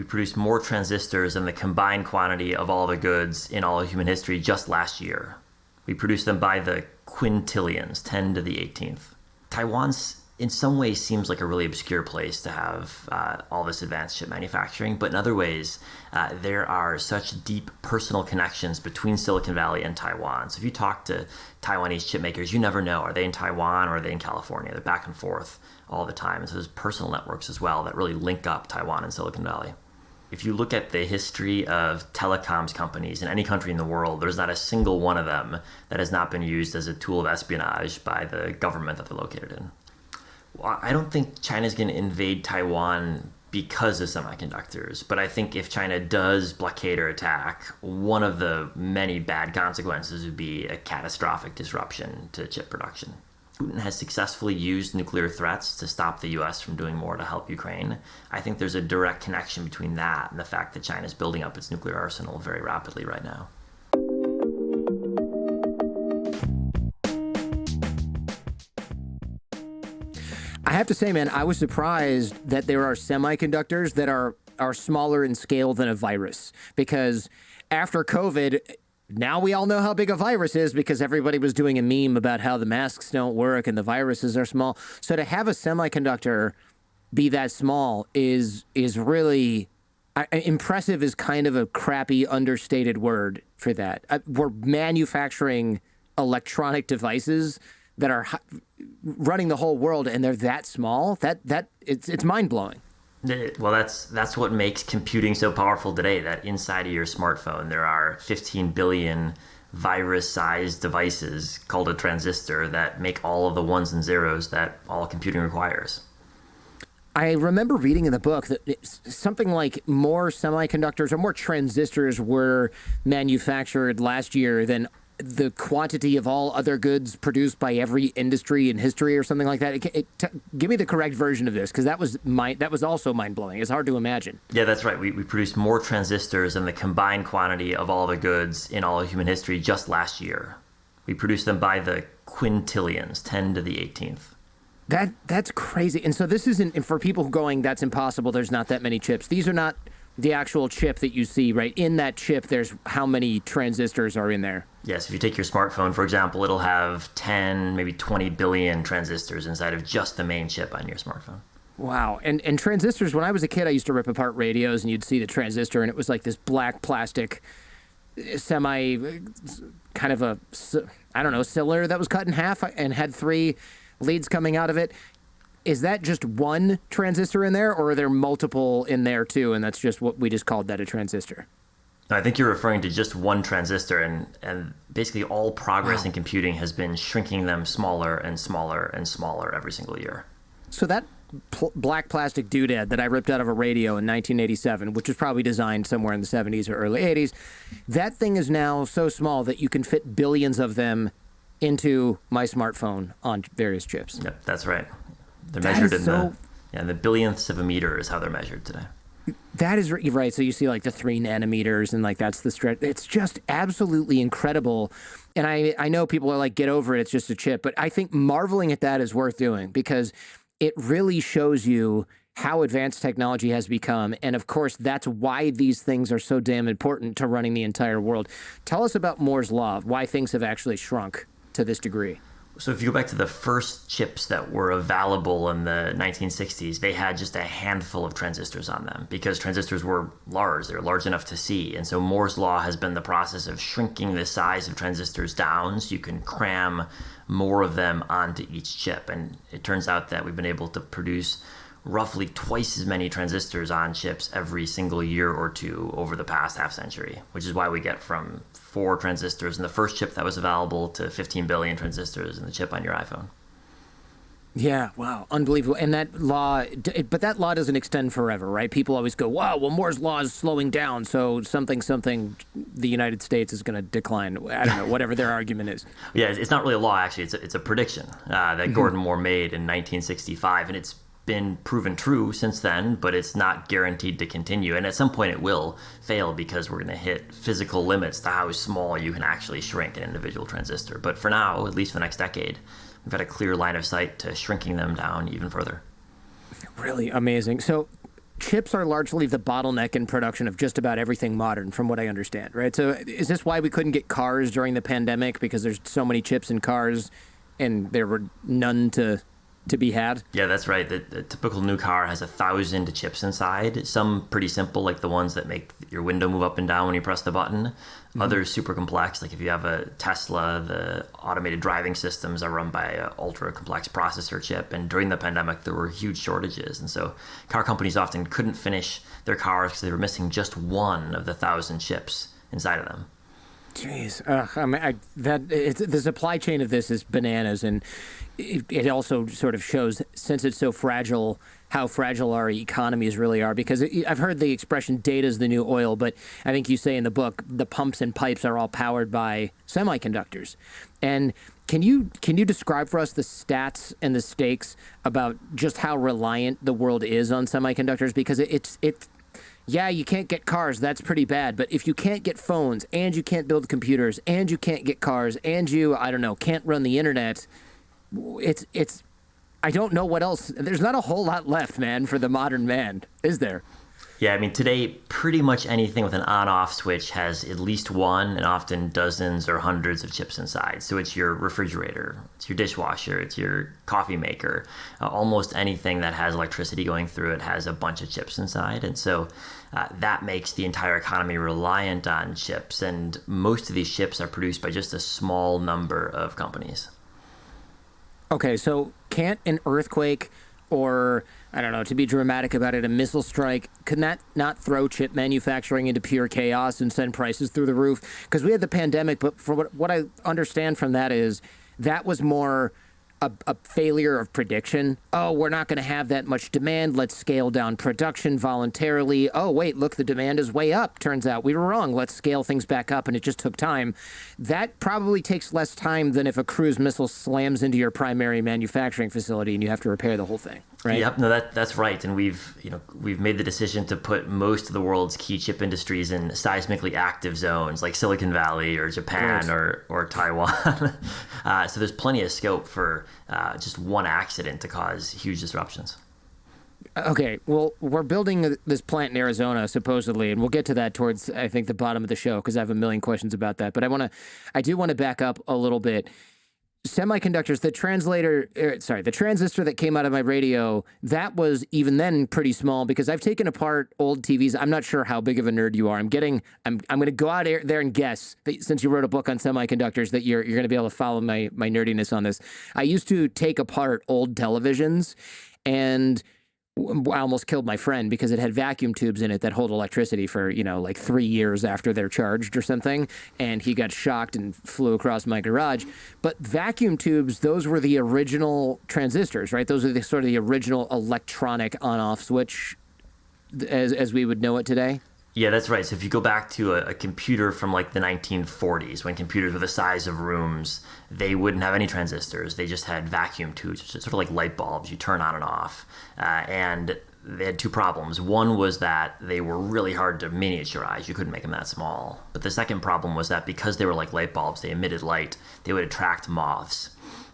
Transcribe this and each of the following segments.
produced more transistors than the combined quantity of all the goods in all of human history just last year. We produced them by the quintillions, 10 to the 18th. Taiwan's in some ways seems like a really obscure place to have all this advanced chip manufacturing, but in other ways, there are such deep personal connections between Silicon Valley and Taiwan. So if you talk to Taiwanese chip makers, you never know, are they in Taiwan or are they in California? They're back and forth all the time. And so there's personal networks as well that really link up Taiwan and Silicon Valley. If you look at the history of telecoms companies in any country in the world, there's not a single one of them that has not been used as a tool of espionage by the government that they're located in. Well, I don't think China's going to invade Taiwan because of semiconductors, but I think if China does blockade or attack, one of the many bad consequences would be a catastrophic disruption to chip production. Putin has successfully used nuclear threats to stop the U.S. from doing more to help Ukraine. I think there's a direct connection between that and the fact that China is building up its nuclear arsenal very rapidly right now. I have to say, man, I was surprised that there are semiconductors that are smaller in scale than a virus, because after COVID, now we all know how big a virus is because everybody was doing a meme about how the masks don't work and the viruses are small. So to have a semiconductor be that small is really impressive. Is kind of a crappy, understated word for that. We're manufacturing electronic devices that are running the whole world, and they're that small. It's mind blowing. Well, that's what makes computing so powerful today, that inside of your smartphone, there are 15 billion virus-sized devices called a transistor that make all of the ones and zeros that all computing requires. I remember reading in the book that something like more semiconductors or more transistors were manufactured last year than the quantity of all other goods produced by every industry in history or something like that. Give me the correct version of this, because that was also mind-blowing. It's hard to imagine. Yeah, that's right. We produced more transistors than the combined quantity of all the goods in all of human history just last year. We produced them by the quintillions, 10 to the 18th. That's crazy. And so this isn't, and for people going, that's impossible, there's not that many chips. These are not the actual chip that you see, right? In that chip, there's how many transistors are in there? Yes, if you take your smartphone, for example, it'll have 10, maybe 20 billion transistors inside of just the main chip on your smartphone. Wow. And transistors, when I was a kid, I used to rip apart radios, and you'd see the transistor, and it was like this black plastic kind of a, I don't know, cylinder that was cut in half and had 3 leads coming out of it. Is that just one transistor in there, or are there multiple in there too, and that's just what we just called that a transistor? I think you're referring to just one transistor, and basically all progress in computing has been shrinking them smaller and smaller and smaller every single year. So that black plastic doodad that I ripped out of a radio in 1987, which was probably designed somewhere in the 70s or early 80s, that thing is now so small that you can fit billions of them into my smartphone on various chips. Yep, that's right. They're measured in the billionths of a meter is how they're measured today. That is right. So you see like the 3 nanometers and like that's the stretch. It's just absolutely incredible. And I know people are like, get over it, it's just a chip. But I think marveling at that is worth doing, because it really shows you how advanced technology has become. And of course, that's why these things are so damn important to running the entire world. Tell us about Moore's Law, why things have actually shrunk to this degree. So if you go back to the first chips that were available in the 1960s, they had just a handful of transistors on them because transistors were large. They were large enough to see. And so Moore's Law has been the process of shrinking the size of transistors down so you can cram more of them onto each chip. And it turns out that we've been able to produce roughly twice as many transistors on chips every single year or two over the past half century, which is why we get from 4 transistors in the first chip that was available to 15 billion transistors in the chip on your iPhone. Yeah, wow, unbelievable. And that law, but that law doesn't extend forever, right? People always go, wow, well, Moore's Law is slowing down, so something, the United States is going to decline. I don't know, whatever their argument is. Yeah, it's not really a law, actually. It's a prediction that Gordon Moore made in 1965, and it's been proven true since then, but it's not guaranteed to continue. And at some point it will fail because we're going to hit physical limits to how small you can actually shrink an individual transistor. But for now, at least for the next decade, we've got a clear line of sight to shrinking them down even further. Really amazing. So chips are largely the bottleneck in production of just about everything modern, from what I understand, right? So is this why we couldn't get cars during the pandemic, because there's so many chips in cars and there were none to be had? Yeah, that's right. The typical new car has 1,000 chips inside. Some pretty simple, like the ones that make your window move up and down when you press the button. Others super complex, like if you have a Tesla, the automated driving systems are run by an ultra complex processor chip. And during the pandemic, there were huge shortages. And so car companies often couldn't finish their cars because they were missing just one of the 1,000 chips inside of them. Jeez, the supply chain of this is bananas, and it also sort of shows, since it's so fragile, how fragile our economies really are. Because I've heard the expression "data is the new oil," but I think you say in the book the pumps and pipes are all powered by semiconductors. And can you describe for us the stats and the stakes about just how reliant the world is on semiconductors? Because yeah, you can't get cars. That's pretty bad. But if you can't get phones, and you can't build computers, and you can't get cars, and you, I don't know, can't run the internet, it's I don't know what else. There's not a whole lot left, man, for the modern man, is there? Yeah, I mean, today, pretty much anything with an on-off switch has at least one and often dozens or hundreds of chips inside. So it's your refrigerator, it's your dishwasher, it's your coffee maker. Almost anything that has electricity going through it has a bunch of chips inside. And so that makes the entire economy reliant on chips. And most of these chips are produced by just a small number of companies. Okay, so can't an earthquake or, I don't know, to be dramatic about it, a missile strike, can that not throw chip manufacturing into pure chaos and send prices through the roof? Because we had the pandemic, but for what I understand from that is that was more a failure of prediction. Oh, we're not going to have that much demand. Let's scale down production voluntarily. Oh, wait, look, the demand is way up. Turns out we were wrong. Let's scale things back up, and it just took time. That probably takes less time than if a cruise missile slams into your primary manufacturing facility and you have to repair the whole thing, right? Yep, no, that's right. And we've made the decision to put most of the world's key chip industries in seismically active zones like Silicon Valley or Japan or Taiwan. So there's plenty of scope for just one accident to cause huge disruptions. Okay, well, we're building this plant in Arizona, supposedly, and we'll get to that towards, I think, the bottom of the show, because I have a million questions about that. But I do want to back up a little bit. Semiconductors, the transistor that came out of my radio, that was even then pretty small, because I've taken apart old TVs. I'm not sure how big of a nerd you are. I'm going to go out there and guess that since you wrote a book on semiconductors that you're going to be able to follow my nerdiness on this. I used to take apart old televisions, and I almost killed my friend because it had vacuum tubes in it that hold electricity for, like 3 years after they're charged or something. And he got shocked and flew across my garage. But vacuum tubes, those were the original transistors, right? Those are the original electronic on-off switch as we would know it today. Yeah, that's right. So if you go back to a computer from like the 1940s, when computers were the size of rooms, they wouldn't have any transistors. They just had vacuum tubes, which is sort of like light bulbs you turn on and off. And they had two problems. One was that they were really hard to miniaturize. You couldn't make them that small. But the second problem was that because they were like light bulbs, they emitted light, they would attract moths.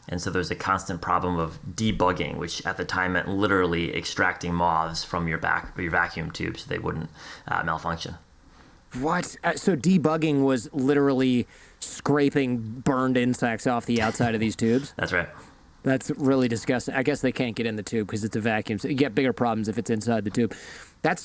And so there's a constant problem of debugging, which at the time meant literally extracting moths from your vacuum tube so they wouldn't malfunction. What? So debugging was literally scraping burned insects off the outside of these tubes? That's right. That's really disgusting. I guess they can't get in the tube because it's a vacuum. So you get bigger problems if it's inside the tube. That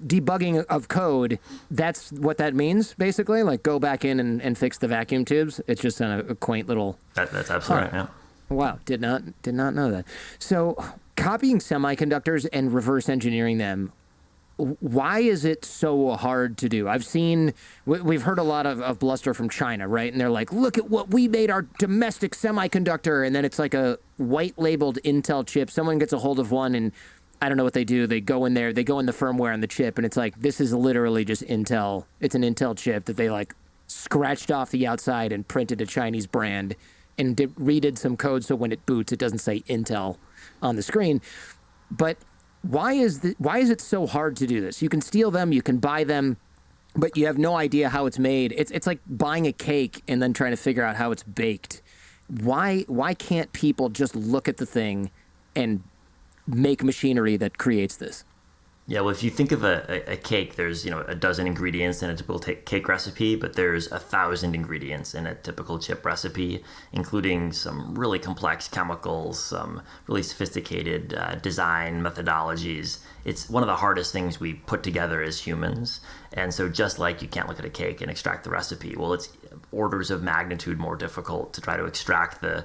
debugging of code, that's what that means, basically? Like go back in and fix the vacuum tubes? It's just a quaint little... That's absolutely right, yeah. Wow, did not know that. So copying semiconductors and reverse engineering them, why is it so hard to do? We've heard a lot of bluster from China, right? And they're like, look at what we made, our domestic semiconductor. And then it's like a white labeled Intel chip. Someone gets a hold of one and I don't know what they do. They go in there, they go in the firmware on the chip, and it's like, this is literally just Intel. It's an Intel chip that they like scratched off the outside and printed a Chinese brand and redid some code so when it boots, it doesn't say Intel on the screen. But why is it so hard to do this? You can steal them, you can buy them, but you have no idea how it's made. It's like buying a cake and then trying to figure out how it's baked. Why can't people just look at the thing and make machinery that creates this? Yeah, well, if you think of a cake, there's a dozen ingredients in a typical cake recipe, but there's 1,000 ingredients in a typical chip recipe, including some really complex chemicals, some really sophisticated design methodologies. It's one of the hardest things we put together as humans, and so just like you can't look at a cake and extract the recipe, well, it's orders of magnitude more difficult to try to extract the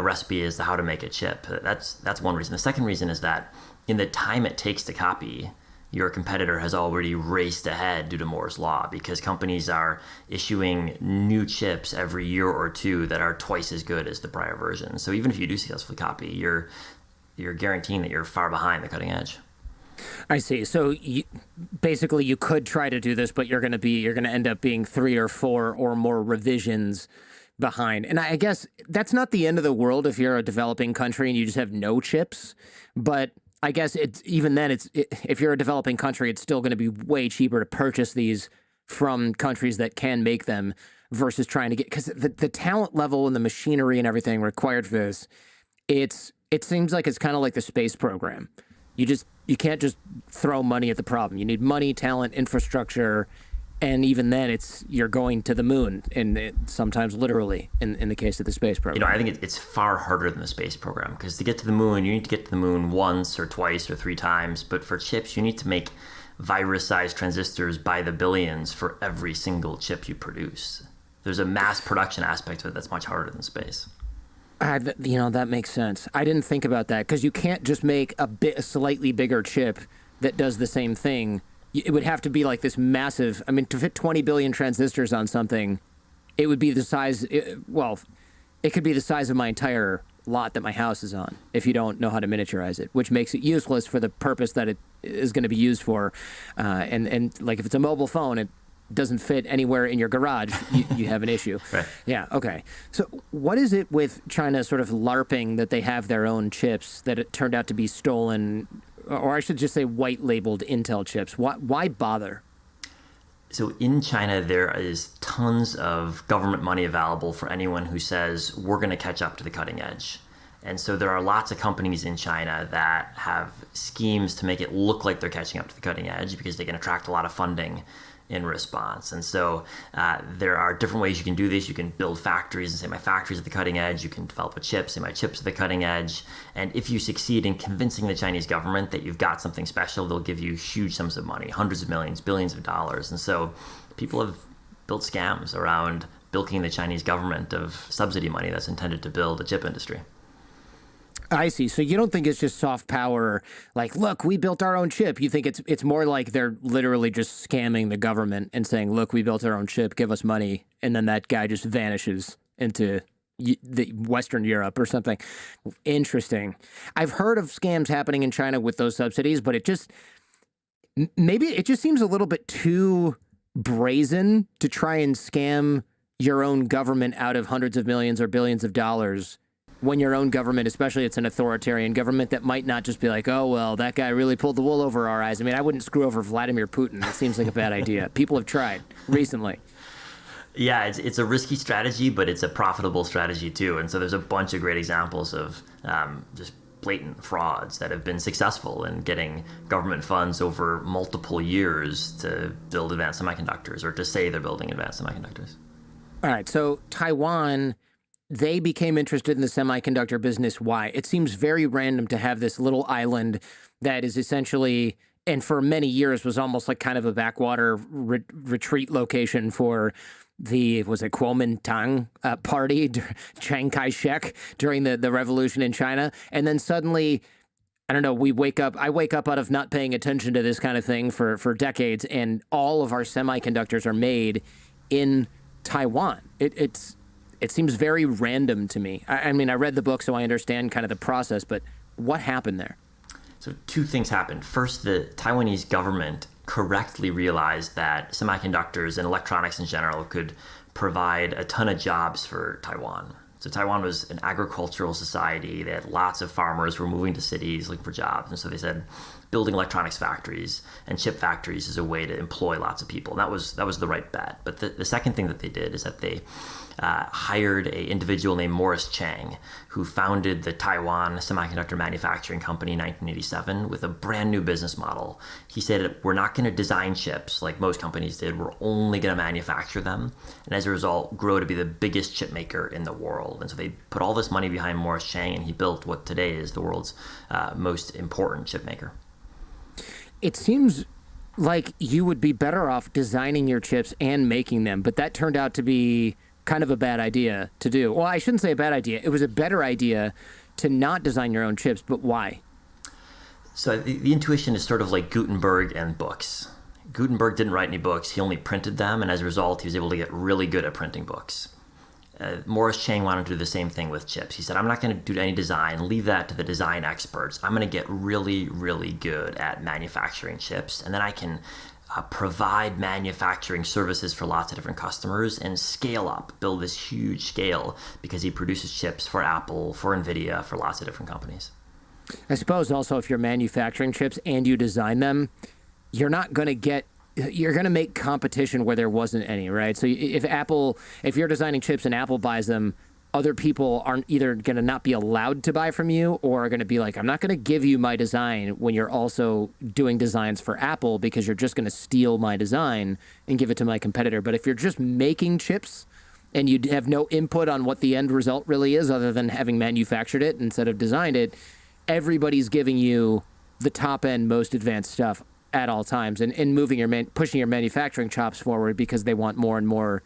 recipe as to how to make a chip. That's one reason. The second reason is that in the time it takes to copy, your competitor has already raced ahead due to Moore's law, because companies are issuing new chips every year or two that are twice as good as the prior version. So even if you do successfully copy, you're guaranteeing that you're far behind the cutting edge. I see. So basically, you could try to do this, but you're going to end up being 3 or 4 or more revisions behind. And I guess that's not the end of the world if you're a developing country and you just have no chips, but I guess if you're a developing country, it's still going to be way cheaper to purchase these from countries that can make them versus trying to get, because the talent level and the machinery and everything required for this, it seems like it's kind of like the space program. You can't just throw money at the problem. You need money, talent, infrastructure, and even then, you're going to the moon, and sometimes literally in the case of the space program. I think it's far harder than the space program, because to get to the moon, you need to get to the moon once or twice or 3 times. But for chips, you need to make virus-sized transistors by the billions for every single chip you produce. There's a mass production aspect to it that's much harder than space. That makes sense. I didn't think about that, because you can't just make a slightly bigger chip that does the same thing. It would have to be like this massive, to fit 20 billion transistors on something, it would be the size, it could be the size of my entire lot that my house is on if you don't know how to miniaturize it, which makes it useless for the purpose that it is going to be used for. And like if it's a mobile phone, it doesn't fit anywhere in your garage, you have an issue. Right. Yeah, okay. So what is it with China sort of LARPing that they have their own chips that it turned out to be stolen, or I should just say white-labeled Intel chips? Why bother? So in China, there is tons of government money available for anyone who says, we're going to catch up to the cutting edge. And so there are lots of companies in China that have schemes to make it look like they're catching up to the cutting edge because they can attract a lot of funding in response. And so there are different ways you can do this. You can build factories and say my factory's at the cutting edge. You can develop a chip, say my chip's at the cutting edge. And if you succeed in convincing the Chinese government that you've got something special, they'll give you huge sums of money, hundreds of millions, billions of dollars. And so people have built scams around bilking the Chinese government of subsidy money that's intended to build a chip industry. I see. So you don't think it's just soft power, like, look, we built our own chip. You think it's more like they're literally just scamming the government and saying, look, we built our own chip, give us money. And then that guy just vanishes into the Western Europe or something. Interesting. I've heard of scams happening in China with those subsidies, but maybe it just seems a little bit too brazen to try and scam your own government out of hundreds of millions or billions of dollars, when your own government, especially it's an authoritarian government that might not just be like, oh, well, that guy really pulled the wool over our eyes. I wouldn't screw over Vladimir Putin. It seems like a bad idea. People have tried recently. Yeah, it's a risky strategy, but it's a profitable strategy too. And so there's a bunch of great examples of just blatant frauds that have been successful in getting government funds over multiple years to build advanced semiconductors, or to say they're building advanced semiconductors. All right, so Taiwan, they became interested in the semiconductor business. Why? It seems very random to have this little island that is essentially, and for many years was almost like kind of a backwater retreat location for was it Kuomintang party, Chiang Kai-shek, during the revolution in China. And then suddenly, I don't know, I wake up out of not paying attention to this kind of thing for decades, and all of our semiconductors are made in Taiwan. It seems very random to me. I read the book, so I understand kind of the process, but what happened there? So 2 things happened. First, the Taiwanese government correctly realized that semiconductors and electronics in general could provide a ton of jobs for Taiwan. So Taiwan was an agricultural society. They had lots of farmers who were moving to cities looking for jobs. And so they said, building electronics factories and chip factories as a way to employ lots of people. And that was the right bet. But the second thing that they did is that they hired an individual named Morris Chang, who founded the Taiwan Semiconductor Manufacturing Company in 1987 with a brand new business model. He said, we're not going to design chips like most companies did. We're only going to manufacture them. And as a result, grow to be the biggest chip maker in the world. And so they put all this money behind Morris Chang, and he built what today is the world's most important chip maker. It seems like you would be better off designing your chips and making them, but that turned out to be kind of a bad idea to do. Well, I shouldn't say a bad idea. It was a better idea to not design your own chips, but why? So the intuition is sort of like Gutenberg and books. Gutenberg didn't write any books. He only printed them, and as a result, he was able to get really good at printing books. Morris Chang wanted to do the same thing with chips. He said, I'm not going to do any design. Leave that to the design experts. I'm going to get really, really good at manufacturing chips, and then I can provide manufacturing services for lots of different customers and scale up, build this huge scale, because he produces chips for Apple, for NVIDIA, for lots of different companies. I suppose also if you're manufacturing chips and you design them, you're going to make competition where there wasn't any, right? So if you're designing chips and Apple buys them, other people aren't either going to not be allowed to buy from you or are going to be like, I'm not going to give you my design when you're also doing designs for Apple because you're just going to steal my design and give it to my competitor. But if you're just making chips and you have no input on what the end result really is other than having manufactured it instead of designed it, everybody's giving you the top end, most advanced stuff at all times and pushing your manufacturing chops forward because they want more and more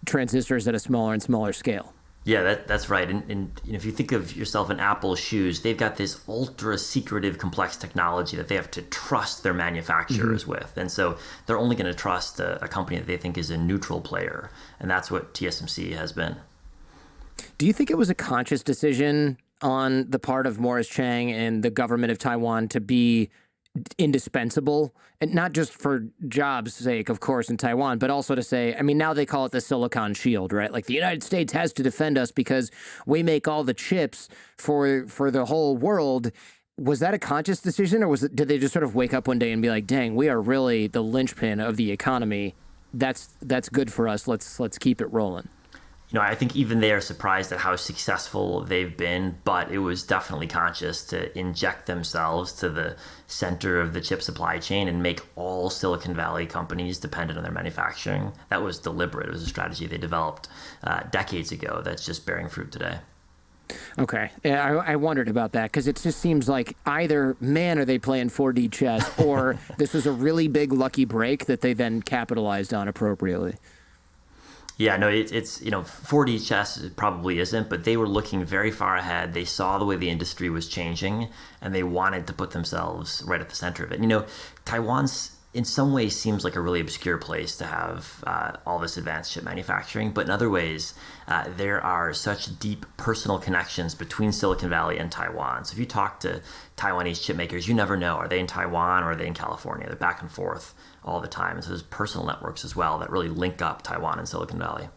transistors at a smaller and smaller scale. Yeah, that's right. And if you think of yourself in Apple's shoes, they've got this ultra secretive, complex technology that they have to trust their manufacturers with. And so they're only going to trust a company that they think is a neutral player. And that's what TSMC has been. Do you think it was a conscious decision on the part of Morris Chang and the government of Taiwan to be indispensable, and not just for jobs' sake, of course, in Taiwan, but also to say, I mean, now they call it the Silicon Shield, right? Like the United States has to defend us because we make all the chips for the whole world. Was that a conscious decision, or did they just sort of wake up one day and be like, dang, we are really the linchpin of the economy. That's good for us. Let's keep it rolling. I think even they are surprised at how successful they've been, but it was definitely conscious to inject themselves to the center of the chip supply chain and make all Silicon Valley companies dependent on their manufacturing. That was deliberate. It was a strategy they developed decades ago that's just bearing fruit today. Okay. Yeah, I wondered about that because it just seems like either, man, are they playing 4D chess, or this was a really big lucky break that they then capitalized on appropriately. Yeah, no, it's 4D chess it probably isn't, but they were looking very far ahead. They saw the way the industry was changing, and they wanted to put themselves right at the center of it. Taiwan's in some ways seems like a really obscure place to have all this advanced chip manufacturing, but in other ways, there are such deep personal connections between Silicon Valley and Taiwan. So if you talk to Taiwanese chip makers, you never know, are they in Taiwan or are they in California? They're back and forth all the time. And so there's personal networks as well that really link up Taiwan and Silicon Valley.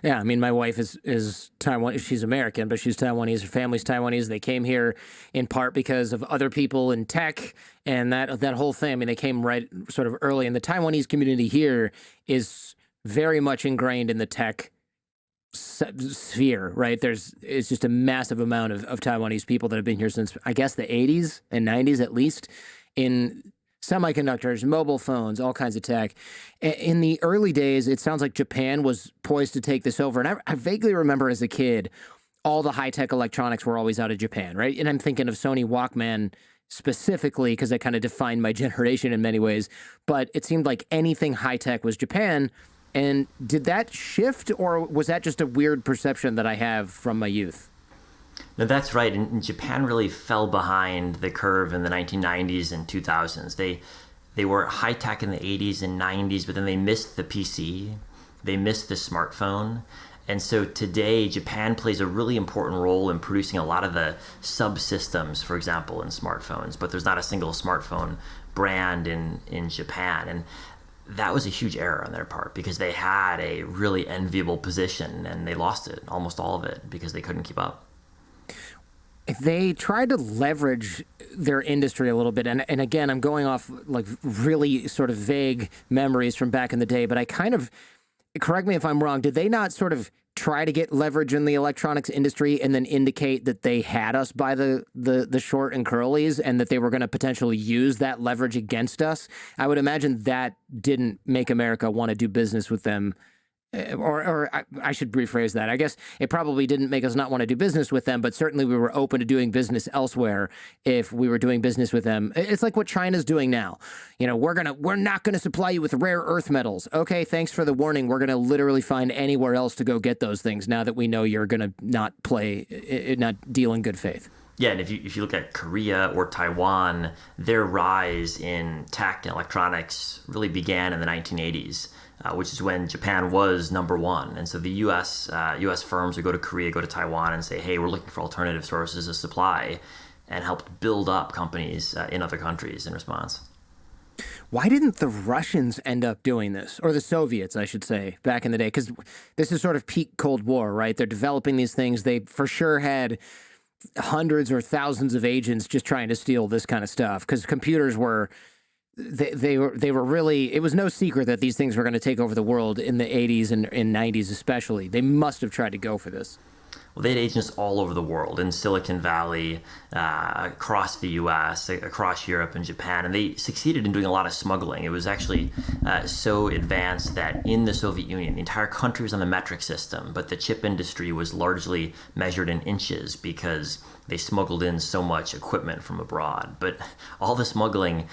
Yeah, I mean, my wife is Taiwan. She's American, but she's Taiwanese. Her family's Taiwanese. They came here in part because of other people in tech and that whole thing. I mean, they came right sort of early. And the Taiwanese community here is very much ingrained in the tech sphere, right? It's just a massive amount of Taiwanese people that have been here since, I guess, the 80s and 90s at least, in semiconductors, mobile phones, all kinds of tech. In the early days, it sounds like Japan was poised to take this over. And I vaguely remember as a kid, all the high-tech electronics were always out of Japan, right? And I'm thinking of Sony Walkman specifically because that kind of defined my generation in many ways. But it seemed like anything high-tech was Japan. And did that shift, or was that just a weird perception that I have from my youth? No, that's right. And Japan really fell behind the curve in the 1990s and 2000s. They were high tech in the 80s and 90s, but then they missed the PC. They missed the smartphone. And so today, Japan plays a really important role in producing a lot of the subsystems, for example, in smartphones. But there's not a single smartphone brand in Japan. And that was a huge error on their part because they had a really enviable position and they lost it, almost all of it, because they couldn't keep up. They tried to leverage their industry a little bit. And again, I'm going off like really sort of vague memories from back in the day, but I kind of, correct me if I'm wrong, did they not sort of try to get leverage in the electronics industry and then indicate that they had us by the short and curlies and that they were going to potentially use that leverage against us? I would imagine that didn't make America want to do business with them. Or I should rephrase that. I guess it probably didn't make us not want to do business with them, but certainly we were open to doing business elsewhere if we were doing business with them. It's like what China's doing now. You know, we're not gonna supply you with rare earth metals. Okay, thanks for the warning. We're gonna literally find anywhere else to go get those things now that we know you're gonna not deal in good faith. Yeah, and if you look at Korea or Taiwan, their rise in tech and electronics really began in the 1980s. Which is when Japan was number one. And so the U.S. firms would go to Korea, go to Taiwan and say, hey, we're looking for alternative sources of supply, and helped build up companies in other countries in response. Why didn't the Russians end up doing this? Or the Soviets, I should say, back in the day? Because this is sort of peak Cold War, right? They're developing these things. They for sure had hundreds or thousands of agents just trying to steal this kind of stuff because computers were... They were really, it was no secret that these things were going to take over the world in the 80s and 90s especially. They must have tried to go for this. Well, they had agents all over the world, in Silicon Valley, across the U.S., across Europe and Japan, and they succeeded in doing a lot of smuggling. It was actually so advanced that in the Soviet Union, the entire country was on the metric system, but the chip industry was largely measured in inches because they smuggled in so much equipment from abroad. But all the smuggling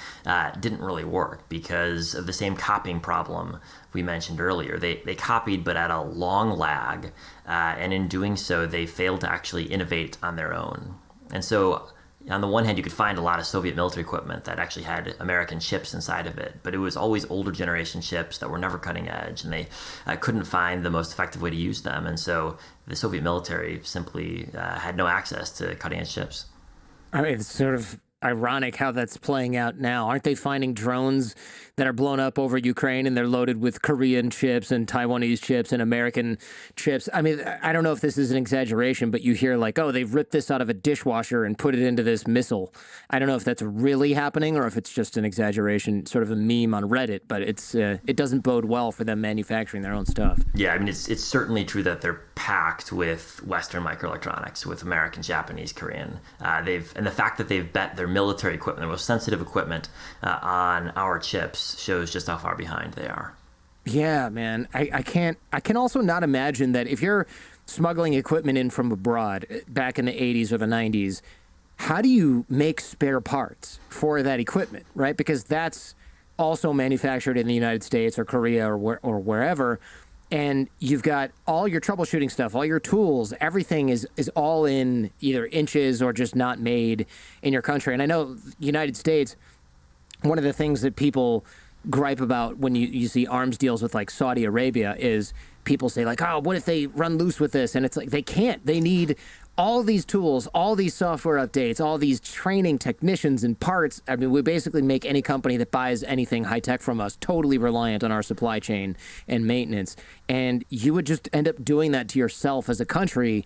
didn't really work because of the same copying problem we mentioned earlier. They copied, but at a long lag, and in doing so, they failed to actually innovate on their own. And so, on the one hand, you could find a lot of Soviet military equipment that actually had American chips inside of it, but it was always older generation chips that were never cutting edge, and they couldn't find the most effective way to use them. And so the Soviet military simply had no access to cutting edge chips. I mean, it's sort of ironic how that's playing out now. Aren't they finding drones that are blown up over Ukraine and they're loaded with Korean chips and Taiwanese chips and American chips? I mean, I don't know if this is an exaggeration, but you hear like, oh, they've ripped this out of a dishwasher and put it into this missile. I don't know if that's really happening or if it's just an exaggeration, sort of a meme on Reddit, but it doesn't bode well for them manufacturing their own stuff. Yeah, I mean, it's certainly true that they're packed with Western microelectronics, with American, Japanese, Korean. And the fact that they've bet their military equipment, the most sensitive equipment, on our chips shows just how far behind they are. Yeah, man. I can also not imagine that if you're smuggling equipment in from abroad back in the 80s or the 90s, how do you make spare parts for that equipment, right? Because that's also manufactured in the United States or Korea or wherever. And you've got all your troubleshooting stuff, all your tools, everything is all in either inches or just not made in your country. And I know United States, one of the things that people gripe about when you see arms deals with like Saudi Arabia is people say like, oh, what if they run loose with this? And it's like, they can't. They need all these tools, all these software updates, all these training technicians and parts. I mean, we basically make any company that buys anything high tech from us totally reliant on our supply chain and maintenance. And you would just end up doing that to yourself as a country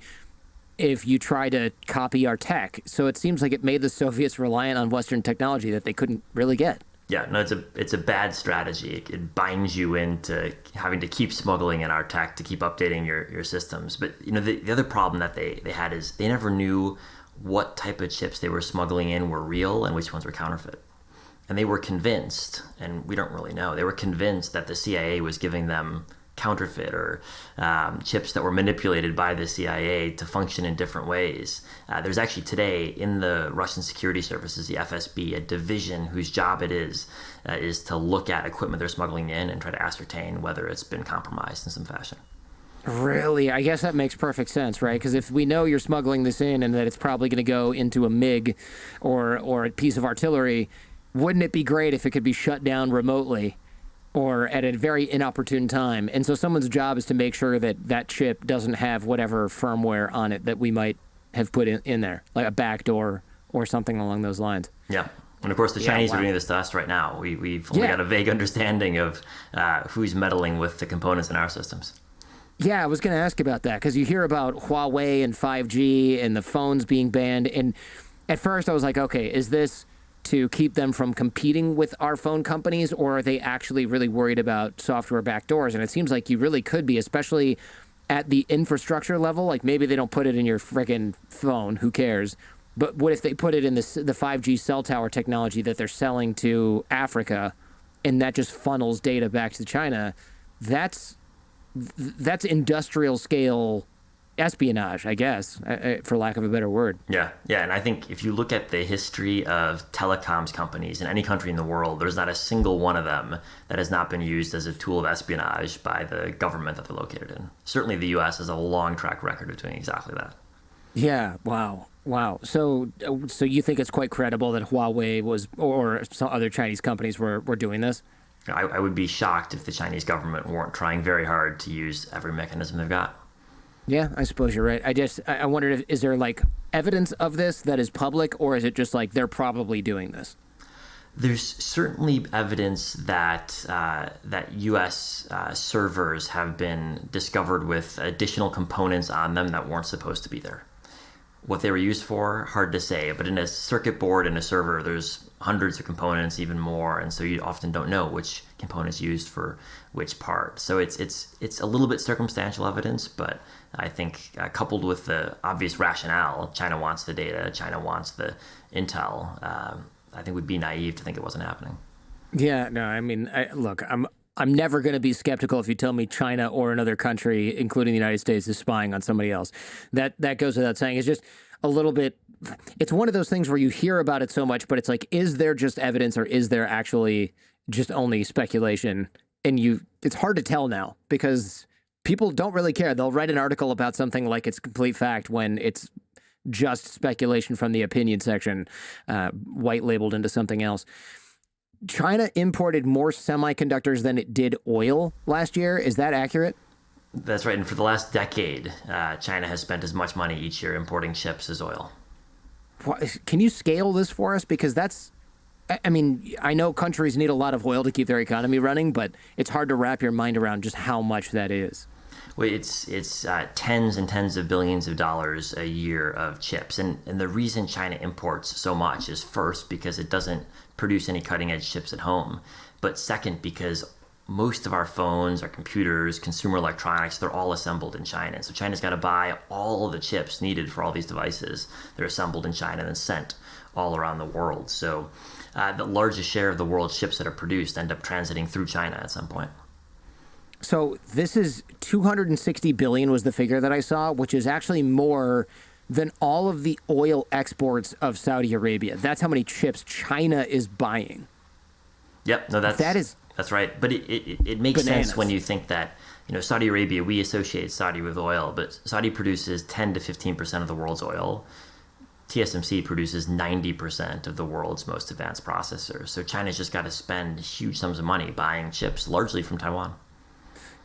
if you try to copy our tech. So it seems like it made the Soviets reliant on Western technology that they couldn't really get. Yeah, no, it's a bad strategy. It binds you into having to keep smuggling in our tech to keep updating your systems. But you know, the other problem that they had is they never knew what type of chips they were smuggling in were real and which ones were counterfeit. And they were convinced, and we don't really know, they were convinced that the CIA was giving them counterfeit or chips that were manipulated by the CIA to function in different ways. There's actually today in the Russian security services, the FSB, a division whose job it is to look at equipment they're smuggling in and try to ascertain whether it's been compromised in some fashion. Really? I guess that makes perfect sense, right? Because if we know you're smuggling this in and that it's probably going to go into a MiG or a piece of artillery, wouldn't it be great if it could be shut down remotely or at a very inopportune time? And so someone's job is to make sure that that chip doesn't have whatever firmware on it that we might have put in there, like a backdoor or something along those lines. Yeah. And of course, the Chinese are doing this to us right now. We've only got a vague understanding of who's meddling with the components in our systems. Yeah, I was going to ask about that because you hear about Huawei and 5G and the phones being banned. And At first, I was like, okay, is this to keep them from competing with our phone companies, or are they actually really worried about software backdoors? And it seems like you really could be, especially at the infrastructure level. Like maybe they don't put it in your friggin' phone. Who cares? But what if they put it in the 5G cell tower technology that they're selling to Africa, and that just funnels data back to China? That's industrial scale espionage, I guess, for lack of a better word. Yeah, yeah, and I think if you look at the history of telecoms companies in any country in the world, there's not a single one of them that has not been used as a tool of espionage by the government that they're located in. Certainly the U.S. has a long track record of doing exactly that. Yeah, wow. So you think it's quite credible that Huawei was, or some other Chinese companies were doing this? I would be shocked if the Chinese government weren't trying very hard to use every mechanism they've got. Yeah, I suppose you're right. I wondered, is there like evidence of this that is public, or is it just like they're probably doing this? There's certainly evidence that U.S. Servers have been discovered with additional components on them that weren't supposed to be there. What they were used for, hard to say. But in a circuit board in a server, there's hundreds of components, even more, and so you often don't know which components used for which part. So it's a little bit circumstantial evidence, but I think coupled with the obvious rationale, China wants the data, China wants the intel. I think we'd be naive to think it wasn't happening. Yeah, no, I mean, look, I'm never going to be skeptical if you tell me China or another country, including the United States, is spying on somebody else. That goes without saying. It's just a little bit. It's one of those things where you hear about it so much, but it's like, is there just evidence, or is there actually just only speculation? And it's hard to tell now because people don't really care. They'll write an article about something like it's complete fact when it's just speculation from the opinion section, white labeled into something else. China imported more semiconductors than it did oil last year. Is that accurate? That's right. And for the last decade, China has spent as much money each year importing chips as oil. Can you scale this for us? Because I mean, I know countries need a lot of oil to keep their economy running, but it's hard to wrap your mind around just how much that is. Well, it's tens and tens of billions of dollars a year of chips. And the reason China imports so much is first, because it doesn't produce any cutting edge chips at home. But second, because most of our phones, our computers, consumer electronics, they're all assembled in China. So China's got to buy all of the chips needed for all these devices. They're assembled in China and then sent all around the world. So the largest share of the world's chips that are produced end up transiting through China at some point. So this is 260 billion was the figure that I saw, which is actually more than all of the oil exports of Saudi Arabia. That's how many chips China is buying. Yep, no, that's right. But it makes sense when you think that, Saudi Arabia, we associate Saudi with oil, but Saudi produces 10 to 15% of the world's oil. TSMC produces 90% of the world's most advanced processors. So China's just got to spend huge sums of money buying chips, largely from Taiwan.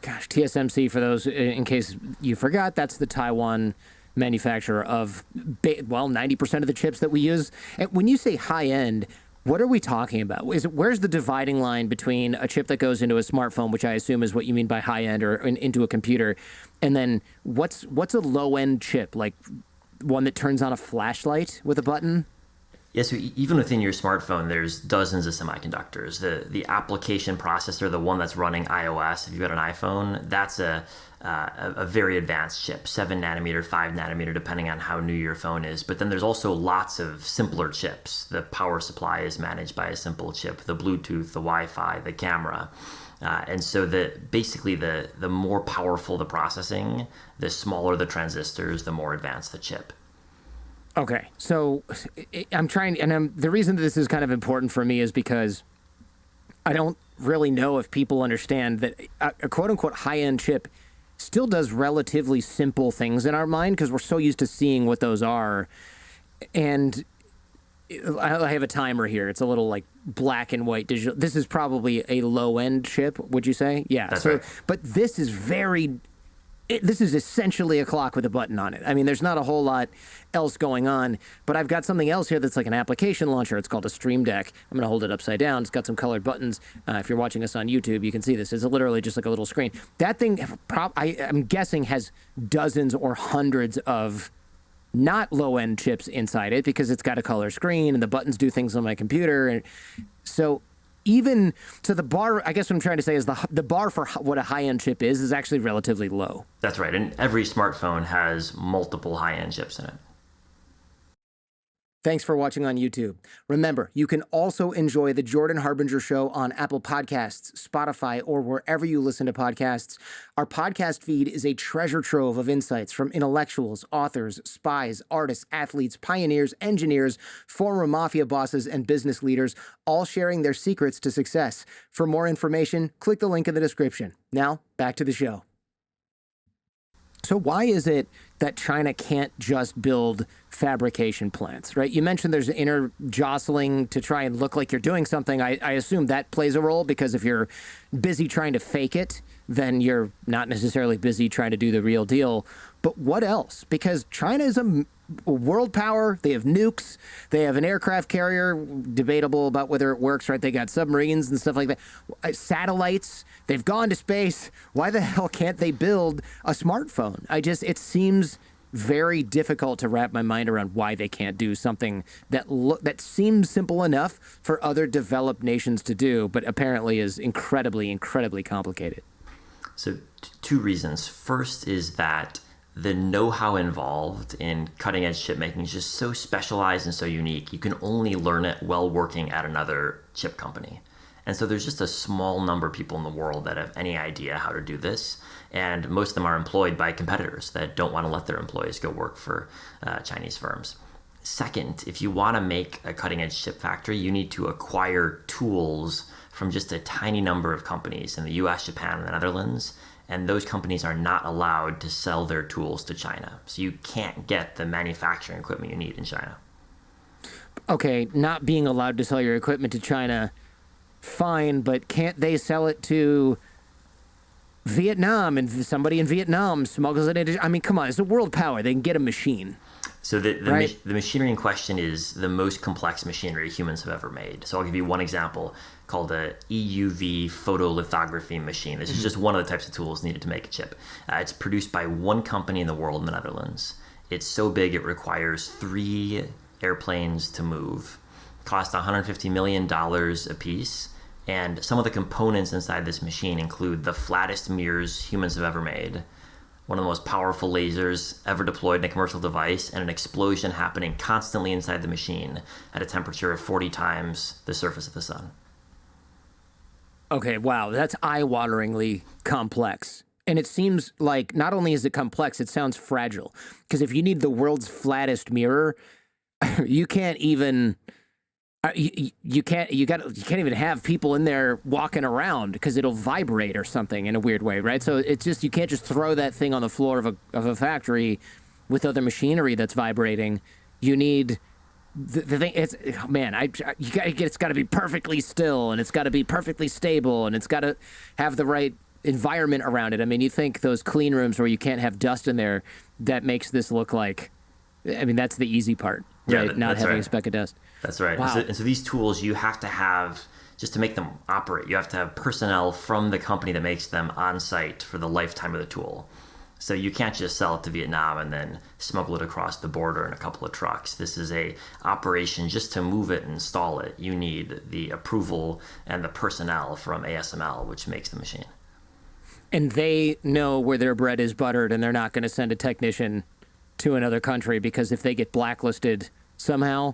Gosh, TSMC, for those, in case you forgot, that's the Taiwan manufacturer of, 90% of the chips that we use. And when you say high end, what are we talking about? Where's the dividing line between a chip that goes into a smartphone, which I assume is what you mean by high end, or into a computer, and then what's a low end chip, like one that turns on a flashlight with a button? Yeah, so even within your smartphone, there's dozens of semiconductors. The application processor, the one that's running iOS, if you've got an iPhone, that's a very advanced chip, 7 nanometer, 5 nanometer, depending on how new your phone is. But then there's also lots of simpler chips. The power supply is managed by a simple chip, the Bluetooth, the Wi-Fi, the camera. And so basically the more powerful the processing, the smaller the transistors, the more advanced the chip. Okay, so I'm trying, and the reason that this is kind of important for me is because I don't really know if people understand that a quote-unquote high-end chip still does relatively simple things in our mind because we're so used to seeing what those are. And I have a timer here. It's a little like black and white digital. This is probably a low-end chip, would you say? Yeah. That's right. But this is this is essentially a clock with a button on it. I mean, there's not a whole lot else going on, but I've got something else here that's like an application launcher. It's called a Stream Deck. I'm going to hold it upside down. It's got some colored buttons. If you're watching us on YouTube, you can see this. It's literally just like a little screen. That thing, I'm guessing, has dozens or hundreds of not low-end chips inside it because it's got a color screen and the buttons do things on my computer. And so the bar, I guess what I'm trying to say is the bar for what a high-end chip is actually relatively low. That's right. And every smartphone has multiple high-end chips in it. Thanks for watching on YouTube. Remember, you can also enjoy The Jordan Harbinger Show on Apple Podcasts, Spotify, or wherever you listen to podcasts. Our podcast feed is a treasure trove of insights from intellectuals, authors, spies, artists, athletes, pioneers, engineers, former mafia bosses, and business leaders, all sharing their secrets to success. For more information, click the link in the description. Now, back to the show. So why is it that China can't just build fabrication plants, right? You mentioned there's inner jostling to try and look like you're doing something. I assume that plays a role because if you're busy trying to fake it, then you're not necessarily busy trying to do the real deal. But what else? Because China is a world power. They have nukes. They have an aircraft carrier, debatable about whether it works, right? They got submarines and stuff like that. Satellites. They've gone to space. Why the hell can't they build a smartphone? It seems very difficult to wrap my mind around why they can't do something that seems simple enough for other developed nations to do, but apparently is incredibly, incredibly complicated. So two reasons. First is that the know-how involved in cutting-edge chip making is just so specialized and so unique. You can only learn it while working at another chip company. And so there's just a small number of people in the world that have any idea how to do this. And most of them are employed by competitors that don't want to let their employees go work for Chinese firms. Second, if you want to make a cutting-edge chip factory, you need to acquire tools from just a tiny number of companies in the US, Japan, and the Netherlands. And those companies are not allowed to sell their tools to China. So you can't get the manufacturing equipment you need in China. Okay, not being allowed to sell your equipment to China, fine, but can't they sell it to Vietnam and somebody in Vietnam smuggles it into... I mean, come on, it's a world power. They can get a machine. So the right? The machinery in question is the most complex machinery humans have ever made. So I'll give you one example called a EUV photolithography machine. This is just one of the types of tools needed to make a chip. It's produced by one company in the world in the Netherlands. It's so big it requires 3 airplanes to move. Cost $150 million a piece. And some of the components inside this machine include the flattest mirrors humans have ever made, one of the most powerful lasers ever deployed in a commercial device, and an explosion happening constantly inside the machine at a temperature of 40 times the surface of the sun. Okay, wow, that's eye-wateringly complex. And it seems like not only is it complex, it sounds fragile. Because if you need the world's flattest mirror, you can't even... You can't even have people in there walking around because it'll vibrate or something in a weird way, right? So it's just, you can't just throw that thing on the floor of a factory with other machinery that's vibrating. You need the thing. It's it's got to be perfectly still, and it's got to be perfectly stable, and it's got to have the right environment around it. I mean, you think those clean rooms where you can't have dust in there, that makes this look like, I mean, that's the easy part, right? Yeah, Not having right. a speck of dust. That's right. Wow. And so these tools you have to have, just to make them operate, you have to have personnel from the company that makes them on site for the lifetime of the tool. So you can't just sell it to Vietnam and then smuggle it across the border in a couple of trucks. This is a operation just to move it and install it. You need the approval and the personnel from ASML, which makes the machine. And they know where their bread is buttered, and they're not going to send a technician to another country because if they get blacklisted somehow,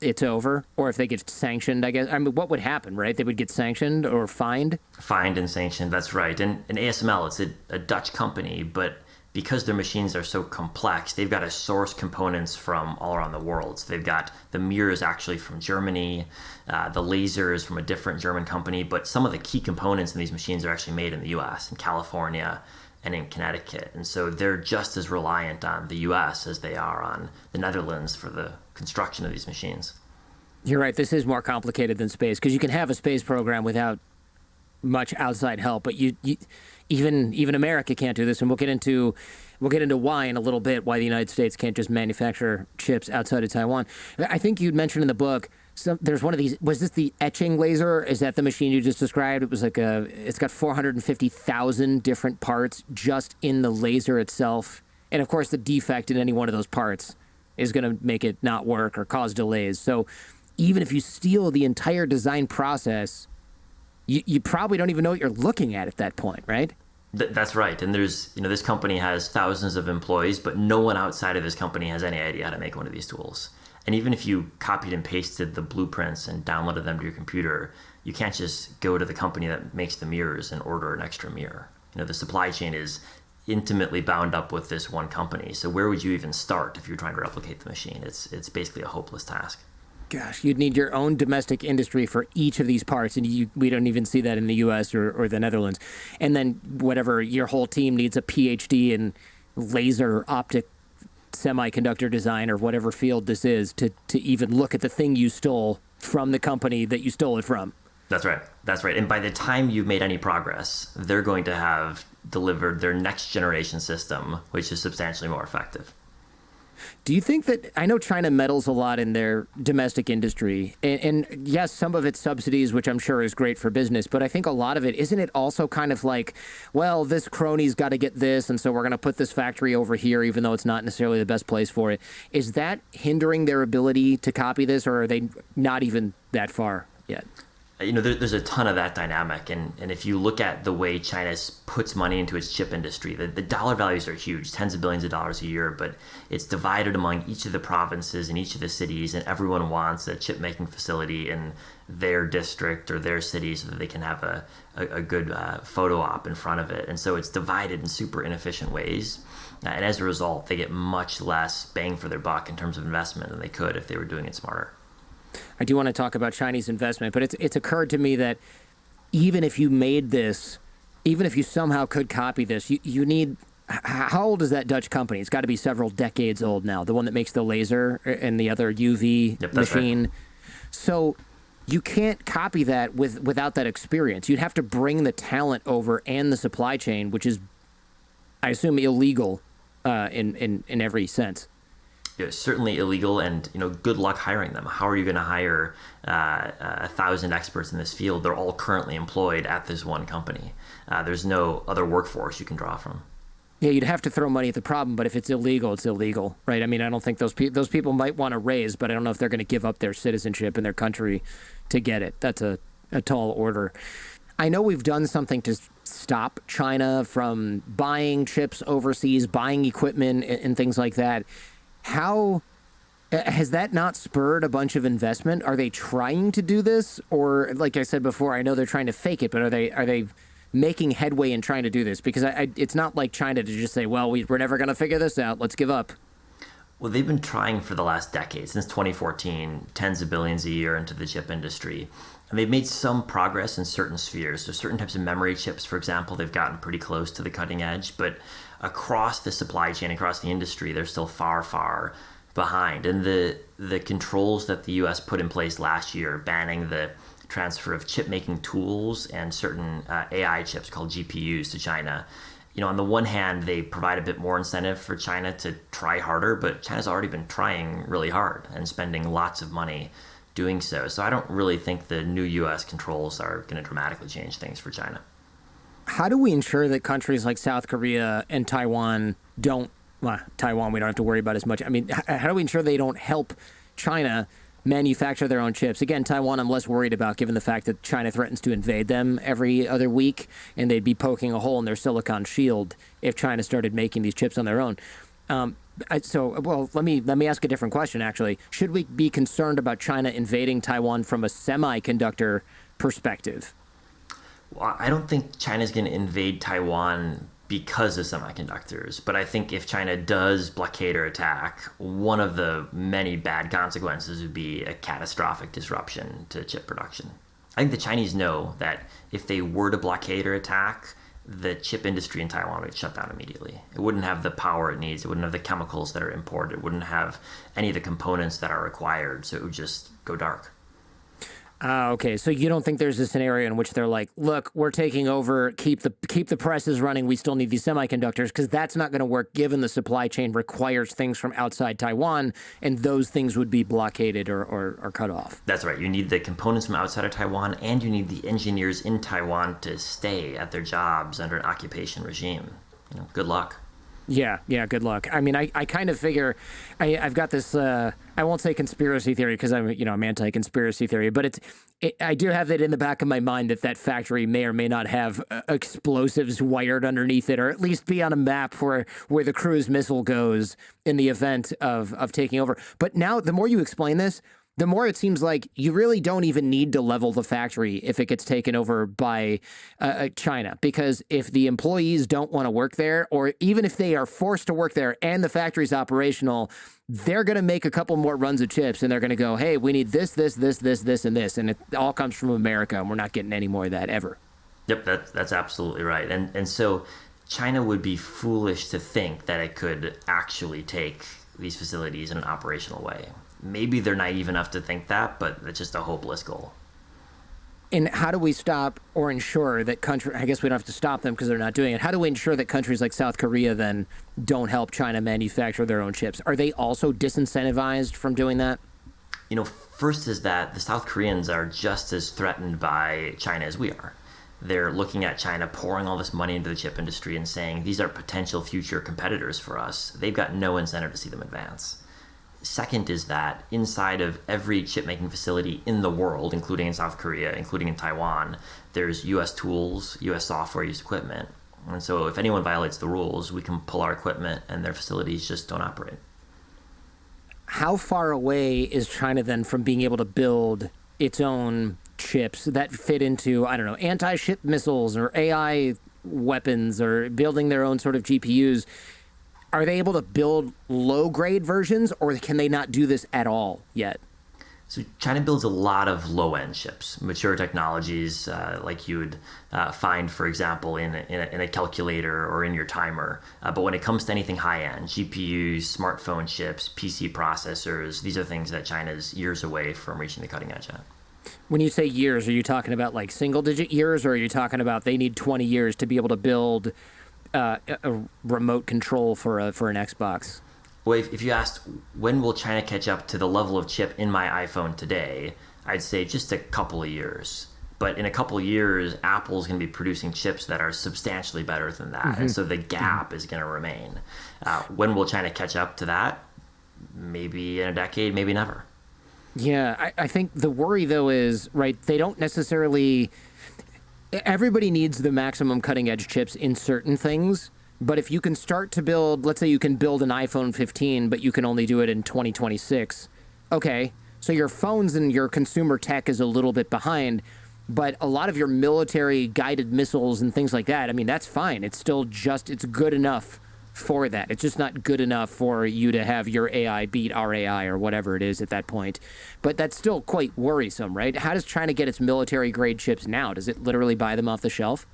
it's over. Or if they get sanctioned, I guess. I mean, what would happen, right? They would get sanctioned or fined? Fined and sanctioned, that's right. And ASML, it's a Dutch company, but because their machines are so complex, they've got to source components from all around the world. So they've got the mirrors actually from Germany, the lasers from a different German company, but some of the key components in these machines are actually made in the US, in California, and in Connecticut. And so they're just as reliant on the US as they are on the Netherlands for the construction of these machines. You're right. This is more complicated than space because you can have a space program without much outside help, but even America can't do this. And we'll get into why in a little bit, why the United States can't just manufacture chips outside of Taiwan. I think you'd mentioned in the book, there's one of these, was this the etching laser? Is that the machine you just described? It was like it's got 450,000 different parts just in the laser itself. And of course the defect in any one of those parts is going to make it not work or cause delays. So even if you steal the entire design process, you probably don't even know what you're looking at that point, right? That's right. And there's, this company has thousands of employees, but no one outside of this company has any idea how to make one of these tools. And even if you copied and pasted the blueprints and downloaded them to your computer, you can't just go to the company that makes the mirrors and order an extra mirror. The supply chain is intimately bound up with this one company. So where would you even start if you're trying to replicate the machine? It's basically a hopeless task. Gosh, you'd need your own domestic industry for each of these parts, and we don't even see that in the U.S. or the Netherlands. And then whatever, your whole team needs a PhD in laser optic semiconductor design or whatever field this is to even look at the thing you stole from the company that you stole it from. That's right. That's right. And by the time you've made any progress, they're going to have delivered their next generation system, which is substantially more effective. Do you think that, I know China meddles a lot in their domestic industry, and yes, some of it's subsidies, which I'm sure is great for business, but I think a lot of it, isn't it also kind of like, well, this crony's got to get this, and so we're going to put this factory over here, even though it's not necessarily the best place for it. Is that hindering their ability to copy this, or are they not even that far yet? There's a ton of that dynamic. And if you look at the way China puts money into its chip industry, the dollar values are huge, tens of billions of dollars a year, but it's divided among each of the provinces and each of the cities, and everyone wants a chip making facility in their district or their city so that they can have a good photo op in front of it. And so it's divided in super inefficient ways. And as a result, they get much less bang for their buck in terms of investment than they could if they were doing it smarter. I do want to talk about Chinese investment, but it's occurred to me that even if you made this, even if you somehow could copy this, you need, how old is that Dutch company? It's got to be several decades old now, the one that makes the laser and the other UV machine. Right. So you can't copy that without that experience. You'd have to bring the talent over and the supply chain, which is, I assume, illegal in every sense. Certainly illegal, and good luck hiring them. How are you going to hire 1,000 experts in this field? They're all currently employed at this one company. There's no other workforce you can draw from. Yeah, you'd have to throw money at the problem, but if it's illegal, it's illegal, right? I mean, I don't think those people might want to raise, but I don't know if they're going to give up their citizenship in their country to get it. That's a tall order. I know we've done something to stop China from buying chips overseas, buying equipment and things like that. How has that not spurred a bunch of investment? Are they trying to do this? Or, like I said before, I know they're trying to fake it, but are they making headway in trying to do this? Because it's not like China to just say, well, we're never going to figure this out. Let's give up. Well, they've been trying for the last decade, since 2014, tens of billions a year into the chip industry. And they've made some progress in certain spheres. So certain types of memory chips, for example, they've gotten pretty close to the cutting edge. But across the supply chain, across the industry, they're still far, far behind. And the controls that the U.S. put in place last year, banning the transfer of chip-making tools and certain AI chips called GPUs to China, on the one hand, they provide a bit more incentive for China to try harder, but China's already been trying really hard and spending lots of money doing so. So I don't really think the new U.S. controls are going to dramatically change things for China. How do we ensure that countries like South Korea and Taiwan Taiwan we don't have to worry about as much. I mean, how do we ensure they don't help China manufacture their own chips? Again, Taiwan I'm less worried about given the fact that China threatens to invade them every other week, and they'd be poking a hole in their silicon shield if China started making these chips on their own. Let me ask a different question, actually. Should we be concerned about China invading Taiwan from a semiconductor perspective? Well, I don't think China's going to invade Taiwan because of semiconductors, but I think if China does blockade or attack, one of the many bad consequences would be a catastrophic disruption to chip production. I think the Chinese know that if they were to blockade or attack, the chip industry in Taiwan would shut down immediately. It wouldn't have the power it needs. It wouldn't have the chemicals that are imported. It wouldn't have any of the components that are required. So it would just go dark. Okay, so you don't think there's a scenario in which they're like, look, we're taking over, keep the presses running, we still need these semiconductors, because that's not going to work given the supply chain requires things from outside Taiwan, and those things would be blockaded or cut off. That's right. You need the components from outside of Taiwan, and you need the engineers in Taiwan to stay at their jobs under an occupation regime. Good luck. Yeah, yeah, good luck. I mean, I kind of figure I've got this, I won't say conspiracy theory because I'm anti-conspiracy theory, but I do have it in the back of my mind that that factory may or may not have explosives wired underneath it, or at least be on a map where the cruise missile goes in the event of taking over. But now, the more you explain this, the more it seems like you really don't even need to level the factory if it gets taken over by China. Because if the employees don't want to work there, or even if they are forced to work there and the factory's operational, they're going to make a couple more runs of chips and they're going to go, hey, we need this, this, this, this, this, and this. And it all comes from America, and we're not getting any more of that ever. Yep, that's absolutely right. And so China would be foolish to think that it could actually take these facilities in an operational way. Maybe they're naive enough to think that, but it's just a hopeless goal. And how do we stop or ensure that I guess we don't have to stop them because they're not doing it. How do we ensure that countries like South Korea then don't help China manufacture their own chips? Are they also disincentivized from doing that? First is that the South Koreans are just as threatened by China as we are. They're looking at China pouring all this money into the chip industry and saying these are potential future competitors for us. They've got no incentive to see them advance. Second is that inside of every chip-making facility in the world, including in South Korea, including in Taiwan, there's U.S. tools, U.S. software, U.S. equipment. And so if anyone violates the rules, we can pull our equipment and their facilities just don't operate. How far away is China then from being able to build its own chips that fit into, I don't know, anti-ship missiles or AI weapons or building their own sort of GPUs? Are they able to build low-grade versions, or can they not do this at all yet? So China builds a lot of low-end chips, mature technologies like you would find, for example, in a calculator or in your timer. But when it comes to anything high-end, GPUs, smartphone chips, PC processors, these are things that China's years away from reaching the cutting edge at. When you say years, are you talking about like single-digit years, or are you talking about they need 20 years to be able to build a remote control for an Xbox? Well, if you asked when will China catch up to the level of chip in my iPhone today, I'd say just a couple of years. But in a couple of years, Apple's going to be producing chips that are substantially better than that. Mm-hmm. And so the gap is going to remain. When will China catch up to that? Maybe in a decade, maybe never. Yeah, I think the worry, though, is, right, they don't necessarily... Everybody needs the maximum cutting-edge chips in certain things, but if you can start to build, let's say you can build an iPhone 15, but you can only do it in 2026, okay, so your phones and your consumer tech is a little bit behind, but a lot of your military guided missiles and things like that, I mean, that's fine. It's still just, it's good enough for that. It's just not good enough for you to have your AI beat our AI or whatever it is at that point. But that's still quite worrisome, right? How does China get its military grade chips now? Does it literally buy them off the shelf?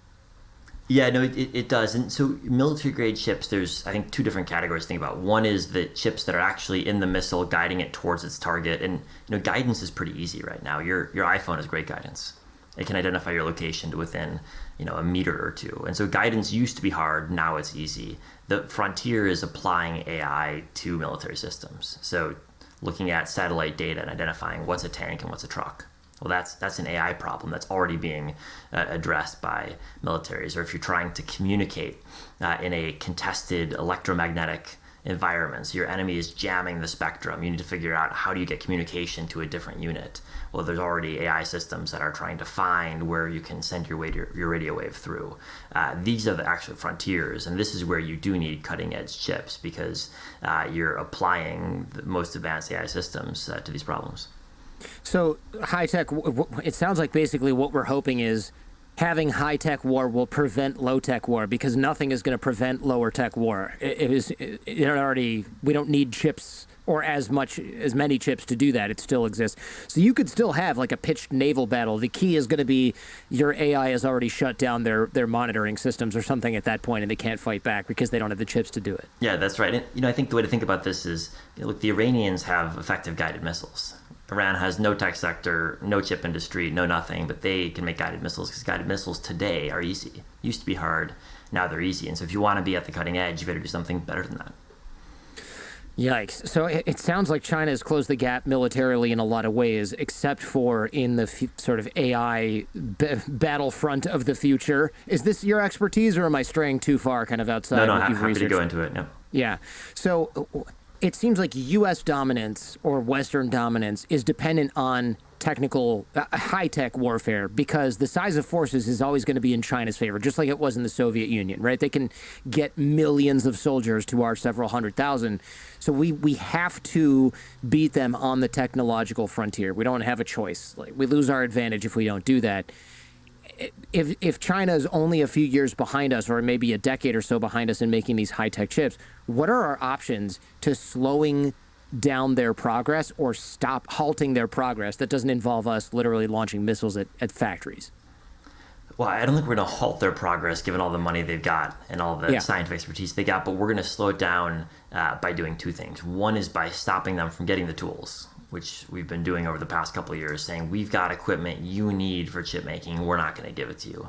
Yeah, no, it does. And so military grade chips, there's, I think, two different categories to think about. One is the chips that are actually in the missile guiding it towards its target. And guidance is pretty easy right now. Your iPhone has great guidance. It can identify your location to within a meter or two. And so guidance used to be hard, now it's easy. The frontier is applying AI to military systems. So looking at satellite data and identifying what's a tank and what's a truck. Well, that's an AI problem that's already being addressed by militaries. Or if you're trying to communicate in a contested electromagnetic environment, so your enemy is jamming the spectrum, you need to figure out how do you get communication to a different unit. Well, there's already AI systems that are trying to find where you can send your radio wave through. These are the actual frontiers, and this is where you do need cutting-edge chips because you're applying the most advanced AI systems to these problems. So high-tech, it sounds like basically what we're hoping is having high-tech war will prevent low-tech war because nothing is going to prevent lower-tech war. We don't need chips or as many chips to do that. It still exists. So you could still have like a pitched naval battle. The key is going to be your AI has already shut down their monitoring systems or something at that point, and they can't fight back because they don't have the chips to do it. Yeah, that's right. And, I think the way to think about this is, look, the Iranians have effective guided missiles. Iran has no tech sector, no chip industry, no nothing, but they can make guided missiles because guided missiles today are easy. Used to be hard, now they're easy. And so if you want to be at the cutting edge, you better do something better than that. Yikes. So it sounds like China has closed the gap militarily in a lot of ways, except for in the sort of AI battlefront of the future. Is this your expertise, or am I straying too far kind of outside No, what you've happy to researched? go into it. Yeah. Yeah. So it seems like U.S. dominance or Western dominance is dependent on technical, high-tech warfare because the size of forces is always going to be in China's favor, just like it was in the Soviet Union, right? They can get millions of soldiers to our several hundred thousand. So we have to beat them on the technological frontier. We don't have a choice. Like, we lose our advantage if we don't do that. If China is only a few years behind us, or maybe a decade or so behind us in making these high-tech chips, what are our options to slowing down their progress or halting their progress that doesn't involve us literally launching missiles at factories? Well, I don't think we're going to halt their progress given all the money they've got and all the scientific expertise they got, but we're going to slow it down by doing two things. One is by stopping them from getting the tools, which we've been doing over the past couple of years, saying we've got equipment you need for chip making, we're not going to give it to you.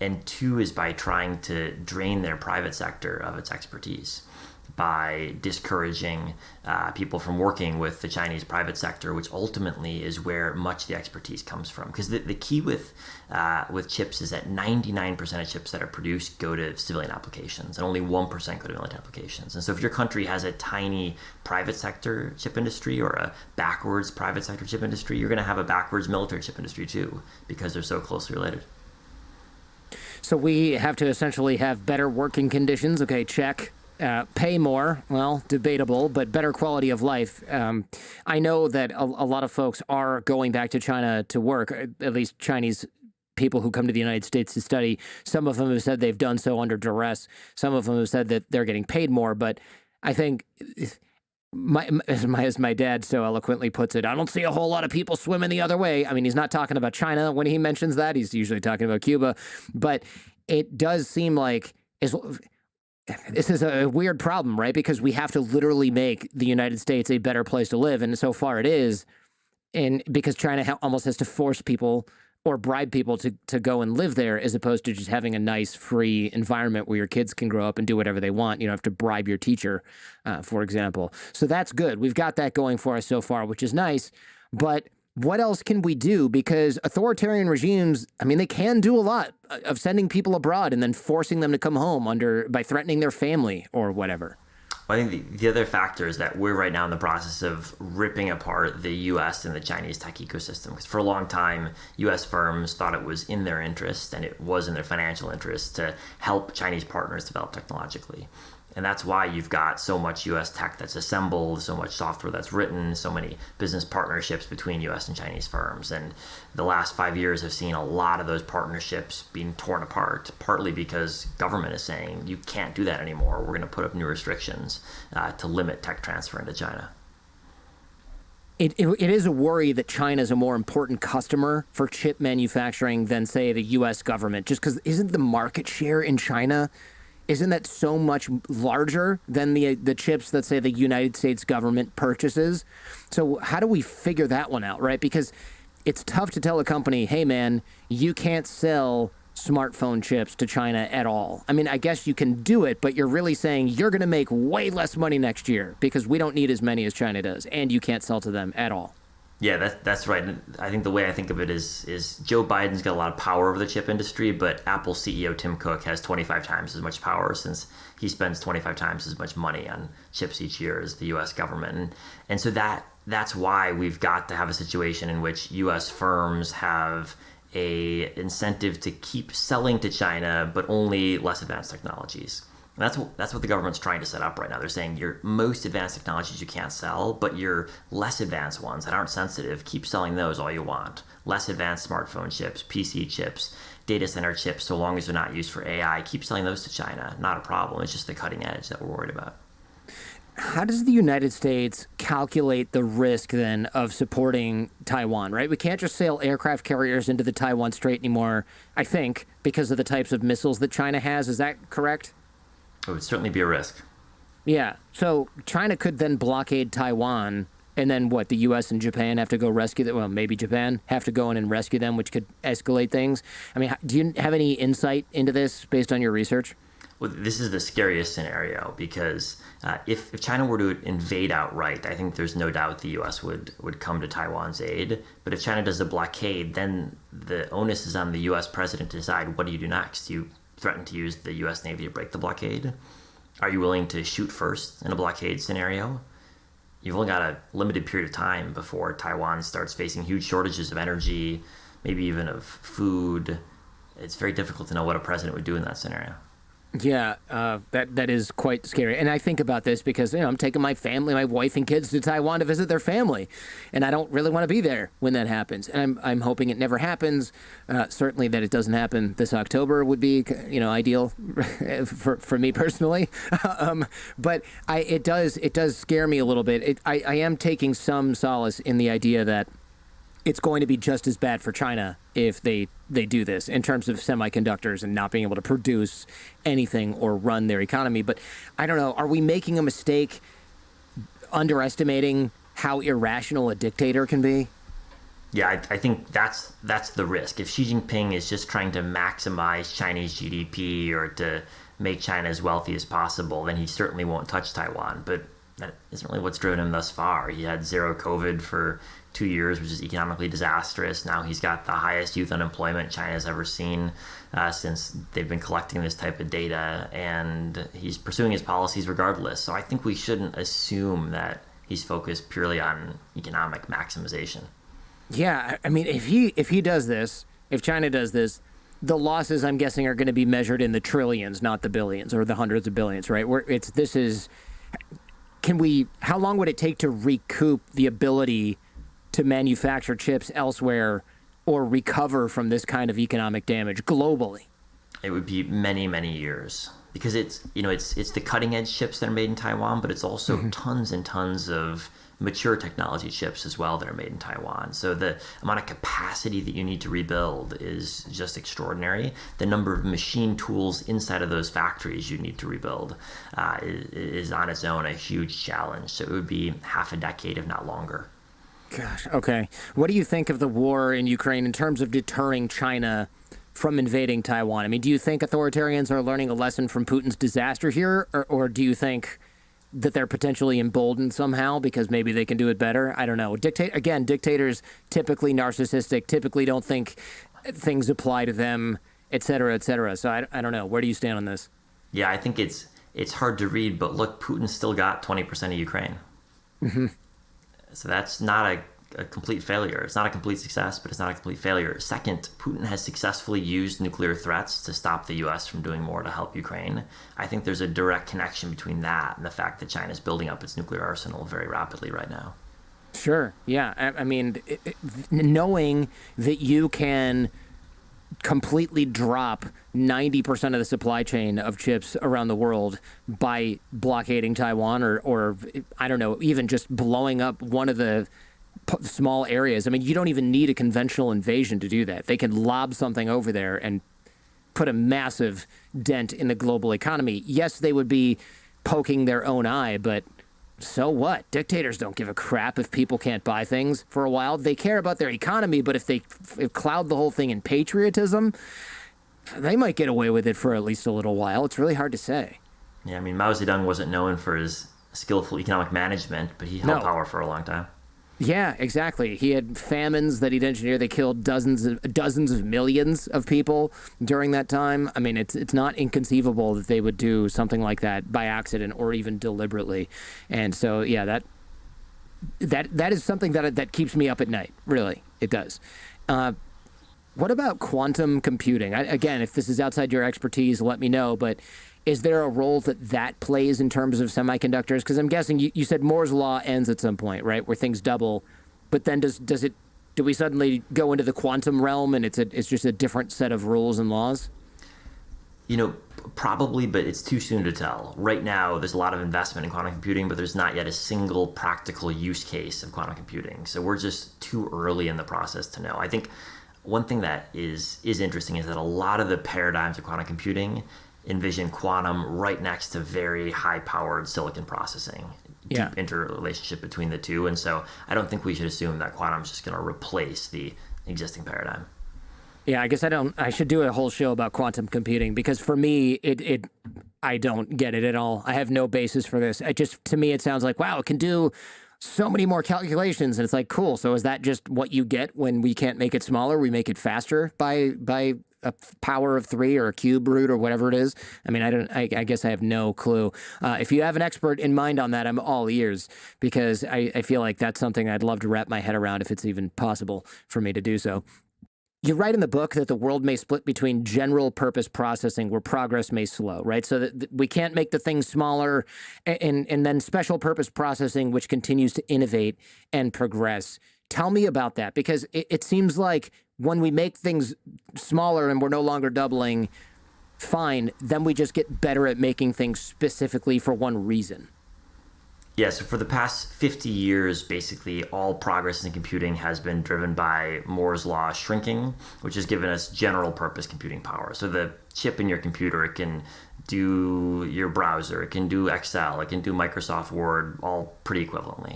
And two is by trying to drain their private sector of its expertise, by discouraging people from working with the Chinese private sector, which ultimately is where much of the expertise comes from. Because the key with chips is that 99% of chips that are produced go to civilian applications, and only 1% go to military applications. And so if your country has a tiny private sector chip industry or a backwards private sector chip industry, you're going to have a backwards military chip industry too, because they're so closely related. So we have to essentially have better working conditions. Okay, check. Pay more, well, debatable, but better quality of life. I know that a lot of folks are going back to China to work, at least Chinese people who come to the United States to study. Some of them have said they've done so under duress. Some of them have said that they're getting paid more. But I think, as my dad so eloquently puts it, I don't see a whole lot of people swimming the other way. I mean, he's not talking about China when he mentions that. He's usually talking about Cuba. But it does seem like this is a weird problem, right? Because we have to literally make the United States a better place to live. And so far it is. And because China almost has to force people or bribe people to go and live there, as opposed to just having a nice, free environment where your kids can grow up and do whatever they want. You don't have to bribe your teacher, for example. So that's good. We've got that going for us so far, which is nice. But what else can we do? Because authoritarian regimes, I mean, they can do a lot of sending people abroad and then forcing them to come home by threatening their family or whatever. Well, I think the other factor is that we're right now in the process of ripping apart the U.S. and the Chinese tech ecosystem. Because for a long time, U.S. firms thought it was in their interest and it was in their financial interest to help Chinese partners develop technologically. And that's why you've got so much U.S. tech that's assembled, so much software that's written, so many business partnerships between U.S. and Chinese firms. And the last 5 years have seen a lot of those partnerships being torn apart, partly because government is saying, you can't do that anymore. We're going to put up new restrictions to limit tech transfer into China. It is a worry that China is a more important customer for chip manufacturing than, say, the U.S. government, just because isn't the market share in China, isn't that so much larger than the chips that, say, the United States government purchases? So how do we figure that one out, right? Because it's tough to tell a company, hey, man, you can't sell smartphone chips to China at all. I mean, I guess you can do it, but you're really saying you're going to make way less money next year because we don't need as many as China does, and you can't sell to them at all. Yeah, that's right. I think the way I think of it is Joe Biden's got a lot of power over the chip industry, but Apple CEO Tim Cook has 25 times as much power since he spends 25 times as much money on chips each year as the U.S. government. And so that's why we've got to have a situation in which U.S. firms have a incentive to keep selling to China, but only less advanced technologies. That's what the government's trying to set up right now. They're saying your most advanced technologies you can't sell, but your less advanced ones that aren't sensitive, keep selling those all you want. Less advanced smartphone chips, PC chips, data center chips, so long as they're not used for AI, keep selling those to China. Not a problem. It's just the cutting edge that we're worried about. How does the United States calculate the risk then of supporting Taiwan, right? We can't just sail aircraft carriers into the Taiwan Strait anymore, I think, because of the types of missiles that China has. Is that correct? It would certainly be a risk. Yeah. So China could then blockade Taiwan, and then what? The U.S. and Japan have to go rescue them. Well, maybe Japan have to go in and rescue them, which could escalate things. I mean, do you have any insight into this based on your research? Well, this is the scariest scenario because if China were to invade outright, I think there's no doubt the U.S. would come to Taiwan's aid. But if China does a blockade, then the onus is on the U.S. president to decide, what do you do next? Do you threaten to use the U.S. Navy to break the blockade? Are you willing to shoot first in a blockade scenario? You've only got a limited period of time before Taiwan starts facing huge shortages of energy, maybe even of food. It's very difficult to know what a president would do in that scenario. Yeah, that is quite scary. And I think about this because, I'm taking my family, my wife and kids to Taiwan to visit their family. And I don't really want to be there when that happens. And I'm hoping it never happens. Certainly that it doesn't happen this October would be, ideal for me personally. But it does scare me a little bit. I am taking some solace in the idea that it's going to be just as bad for China if they do this in terms of semiconductors and not being able to produce anything or run their economy. But I don't know. Are we making a mistake underestimating how irrational a dictator can be? Yeah, I think that's the risk. If Xi Jinping is just trying to maximize Chinese GDP or to make China as wealthy as possible, then he certainly won't touch Taiwan. But that isn't really what's driven him thus far. He had zero COVID for 2 years, which is economically disastrous. Now he's got the highest youth unemployment China's ever seen since they've been collecting this type of data, and he's pursuing his policies regardless. So I think we shouldn't assume that he's focused purely on economic maximization. Yeah, I mean, if he does this, if China does this, the losses, I'm guessing, are going to be measured in the trillions, not the billions or the hundreds of billions, right? How long would it take to recoup the ability to manufacture chips elsewhere or recover from this kind of economic damage globally? It would be many, many years because it's the cutting edge chips that are made in Taiwan, but it's also tons and tons of mature technology chips as well that are made in Taiwan. So the amount of capacity that you need to rebuild is just extraordinary. The number of machine tools inside of those factories you need to rebuild is on its own a huge challenge. So it would be half a decade, if not longer. Gosh, okay. What do you think of the war in Ukraine in terms of deterring China from invading Taiwan? I mean, do you think authoritarians are learning a lesson from Putin's disaster here, or do you think that they're potentially emboldened somehow because maybe they can do it better? I don't know. Dictators typically narcissistic, typically don't think things apply to them, et cetera, et cetera. So I don't know. Where do you stand on this? Yeah, I think it's hard to read, but look, Putin still got 20% of Ukraine. Mm-hmm. So that's not a complete failure. It's not a complete success, but it's not a complete failure. Second, Putin has successfully used nuclear threats to stop the U.S. from doing more to help Ukraine. I think there's a direct connection between that and the fact that China is building up its nuclear arsenal very rapidly right now. Sure. Yeah. I mean, knowing that you can completely drop 90% of the supply chain of chips around the world by blockading Taiwan or I don't know, even just blowing up one of the small areas. I mean, you don't even need a conventional invasion to do that. They can lob something over there and put a massive dent in the global economy. Yes, they would be poking their own eye, but so what? Dictators don't give a crap if people can't buy things for a while. They care about their economy, but if they cloud the whole thing in patriotism, they might get away with it for at least a little while. It's really hard to say. Yeah, I mean, Mao Zedong wasn't known for his skillful economic management, but he held power for a long time. Yeah, exactly. He had famines that he'd engineered. They killed dozens of millions of people during that time. I mean, it's not inconceivable that they would do something like that by accident or even deliberately. And so, yeah, that is something that keeps me up at night. Really, it does. What about quantum computing? Again, if this is outside your expertise, let me know. But is there a role that plays in terms of semiconductors? Because I'm guessing you said Moore's law ends at some point, right, where things double. But then do we suddenly go into the quantum realm and it's just a different set of rules and laws? Probably, but it's too soon to tell. Right now, there's a lot of investment in quantum computing, but there's not yet a single practical use case of quantum computing. So we're just too early in the process to know. I think one thing that is interesting is that a lot of the paradigms of quantum computing envision quantum right next to very high-powered silicon processing. Yeah. Deep interrelationship between the two. And so I don't think we should assume that quantum is just going to replace the existing paradigm. Yeah, I guess I should do a whole show about quantum computing because for me, I don't get it at all. I have no basis for this. To me, it sounds like, wow, it can do so many more calculations. And it's like, cool. So is that just what you get when we can't make it smaller? We make it faster by a power of 3 or a cube root or whatever it is. I mean, I guess I have no clue. If you have an expert in mind on that, I'm all ears, because I feel like that's something I'd love to wrap my head around if it's even possible for me to do so. You write in the book that the world may split between general purpose processing, where progress may slow, right? So that we can't make the things smaller, and then special purpose processing, which continues to innovate and progress. Tell me about that, because it seems like when we make things smaller and we're no longer doubling, fine, then we just get better at making things specifically for one reason. Yeah, so for the past 50 years, basically all progress in computing has been driven by Moore's law shrinking, which has given us general purpose computing power. So the chip in your computer, it can do your browser, it can do Excel, it can do Microsoft Word, all pretty equivalently.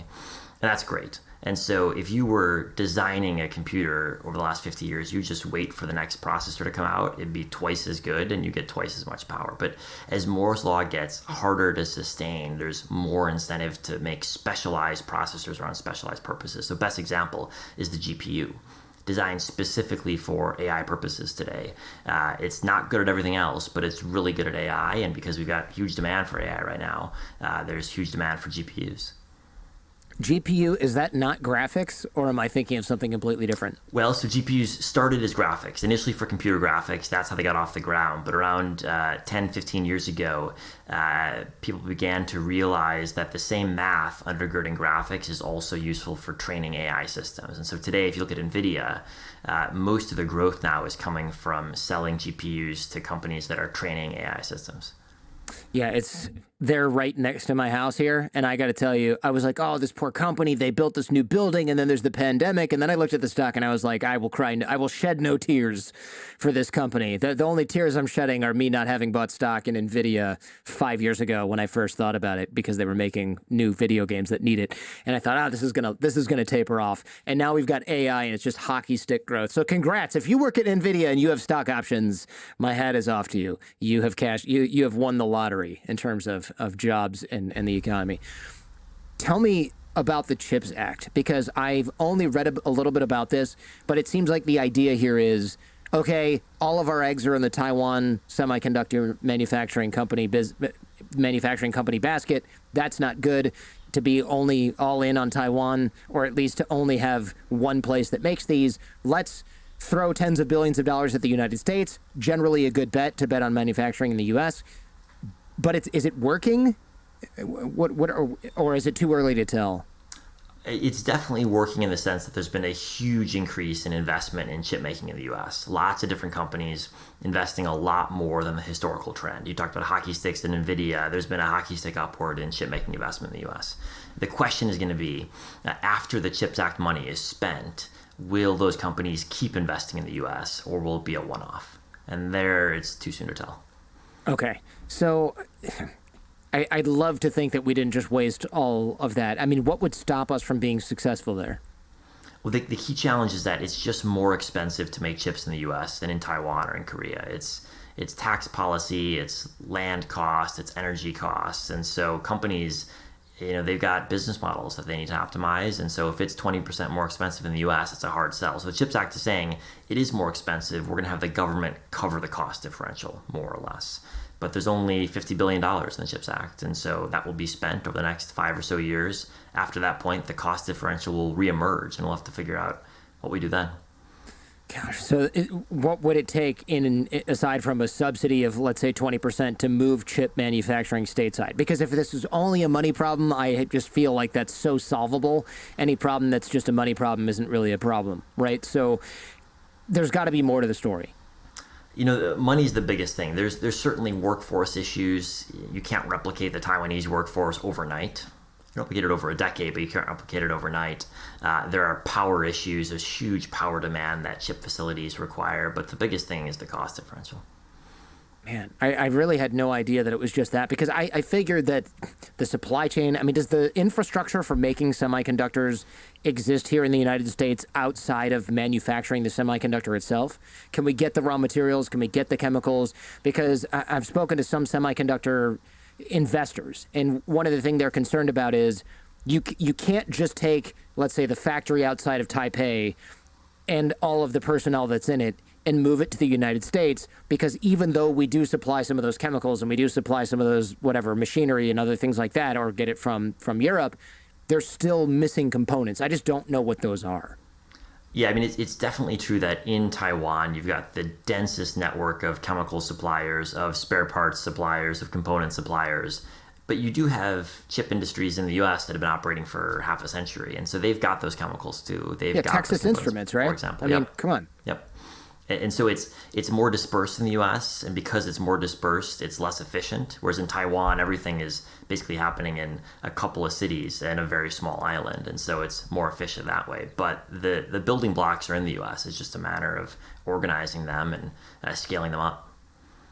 And that's great. And so if you were designing a computer over the last 50 years, you just wait for the next processor to come out. It'd be twice as good and you get twice as much power. But as Moore's law gets harder to sustain, there's more incentive to make specialized processors around specialized purposes. So best example is the GPU, designed specifically for AI purposes today. It's not good at everything else, but it's really good at AI. And because we've got huge demand for AI right now, there's huge demand for GPUs. GPU, is that not graphics, or am I thinking of something completely different? Well, so GPUs started as graphics, initially for computer graphics. That's how they got off the ground. But around 10, 15 years ago, people began to realize that the same math undergirding graphics is also useful for training AI systems. And so today, if you look at NVIDIA, most of the growth now is coming from selling GPUs to companies that are training AI systems. Yeah, they're right next to my house here. And I got to tell you, I was like, oh, this poor company, they built this new building and then there's the pandemic. And then I looked at the stock and I was like, I will shed no tears for this company. The only tears I'm shedding are me not having bought stock in NVIDIA 5 years ago when I first thought about it, because they were making new video games that need it. And I thought, this is gonna taper off. And now we've got AI and it's just hockey stick growth. So congrats. If you work at NVIDIA and you have stock options, my hat is off to you. You have you have won the lottery in terms of jobs and the economy. Tell me about the CHIPS Act, because I've only read a little bit about this, but it seems like the idea here is, okay, all of our eggs are in the Taiwan semiconductor manufacturing company basket. That's not good. To be only all in on Taiwan, or at least to only have one place that makes these. Let's throw tens of billions of dollars at the United States. Generally a good bet to bet on manufacturing in the U.S. But is it working? Or is it too early to tell? It's definitely working in the sense that there's been a huge increase in investment in chip making in the U.S. Lots of different companies investing a lot more than the historical trend. You talked about hockey sticks in NVIDIA. There's been a hockey stick upward in chip making investment in the U.S. The question is going to be, after the CHIPS Act money is spent, will those companies keep investing in the U.S. or will it be a one-off? And there, it's too soon to tell. Okay, so I'd love to think that we didn't just waste all of that. I mean, what would stop us from being successful there? Well, the key challenge is that it's just more expensive to make chips in the U.S. than in Taiwan or in Korea. It's tax policy, it's land cost, it's energy costs. And so companies, they've got business models that they need to optimize. And so if it's 20% more expensive in the U.S., it's a hard sell. So the CHIPS Act is saying it is more expensive. We're going to have the government cover the cost differential, more or less. But there's only $50 billion in the CHIPS Act. And so that will be spent over the next 5 or so years. After that point, the cost differential will reemerge and we'll have to figure out what we do then. Gosh, so what would it take, aside from a subsidy of, let's say, 20%, to move chip manufacturing stateside? Because if this is only a money problem, I just feel like that's so solvable. Any problem that's just a money problem isn't really a problem, right? So there's got to be more to the story. Money's the biggest thing. There's certainly workforce issues. You can't replicate the Taiwanese workforce overnight. You can replicate it over a decade, but you can't replicate it overnight. There are power issues. There's huge power demand that chip facilities require. But the biggest thing is the cost differential. Man, I really had no idea that it was just that because I figured that the supply chain, I mean, does the infrastructure for making semiconductors exist here in the United States outside of manufacturing the semiconductor itself? Can we get the raw materials? Can we get the chemicals? Because I've spoken to some semiconductor investors, and one of the things they're concerned about is you can't just take, let's say, the factory outside of Taipei and all of the personnel that's in it and move it to the United States, because even though we do supply some of those chemicals and we do supply some of those whatever machinery and other things like that, or get it from Europe, there's still missing components. I just don't know what those are. Yeah, I mean, it's definitely true that in Taiwan, you've got the densest network of chemical suppliers, of spare parts suppliers, of component suppliers. But you do have chip industries in the U.S. that have been operating for half a century. And so they've got those chemicals too. They've got Texas Instruments, right? For example. I mean, come on. Yep. And so it's more dispersed in the U.S., and because it's more dispersed, it's less efficient. Whereas in Taiwan, everything is basically happening in a couple of cities and a very small island, and so it's more efficient that way. But the building blocks are in the U.S. It's just a matter of organizing them and scaling them up.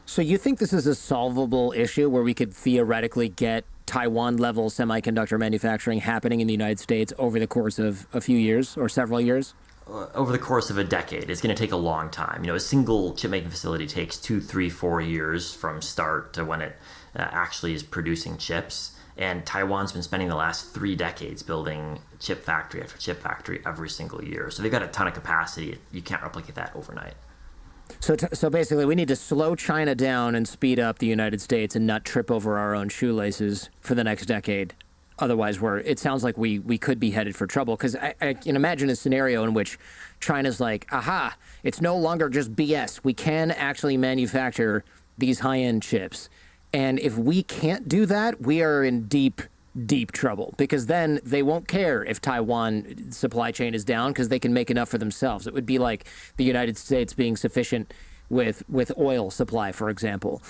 So you think this is a solvable issue where we could theoretically get Taiwan-level semiconductor manufacturing happening in the United States over the course of a few years or several years? Over the course of a decade. It's going to take a long time. You know, a single chip making facility takes 2, 3, 4 years from start to when it actually is producing chips. And Taiwan's been spending the last 3 decades building chip factory after chip factory every single year. So they've got a ton of capacity. You can't replicate that overnight. So basically, we need to slow China down and speed up the United States and not trip over our own shoelaces for the next decade. Otherwise, it sounds like we could be headed for trouble, because I can imagine a scenario in which China's like, aha, it's no longer just BS. We can actually manufacture these high-end chips. And if we can't do that, we are in deep, deep trouble, because then they won't care if Taiwan supply chain is down because they can make enough for themselves. It would be like the United States being sufficient with oil supply, for example.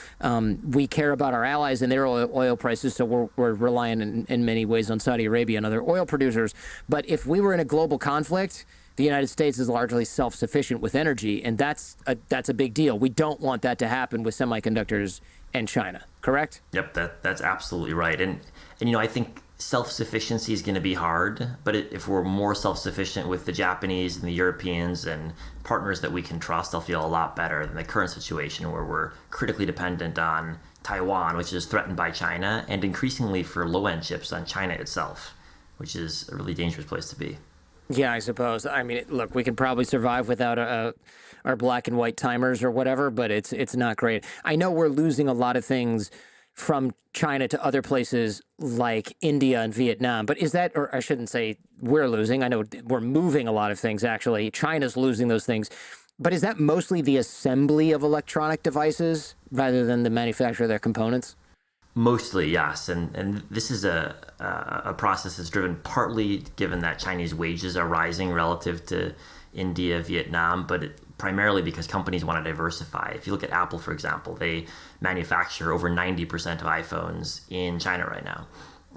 We care about our allies and their oil prices, so we're reliant in many ways on Saudi Arabia and other oil producers. But if we were in a global conflict, the United States is largely self-sufficient with energy, and that's a big deal. We don't want that to happen with semiconductors and China, correct? Yep, that's absolutely right. And you know, I think self-sufficiency is going to be hard, but if we're more self-sufficient with the Japanese and the Europeans and partners that we can trust, I'll feel a lot better than the current situation where we're critically dependent on Taiwan, which is threatened by China, and increasingly for low-end chips on China itself, which is a really dangerous place to be. Yeah, I suppose. I mean, look, we can probably survive without our black and white timers or whatever, but it's not great. I know we're losing a lot of things from China to other places like India and Vietnam. But is that, or I shouldn't say we're losing, I know we're moving a lot of things, actually. China's losing those things. But is that mostly the assembly of electronic devices rather than the manufacture of their components? Mostly, yes. And this is a process that's driven partly given that Chinese wages are rising relative to India, Vietnam, but primarily because companies want to diversify. If you look at Apple, for example, they manufacture over 90% of iPhones in China right now.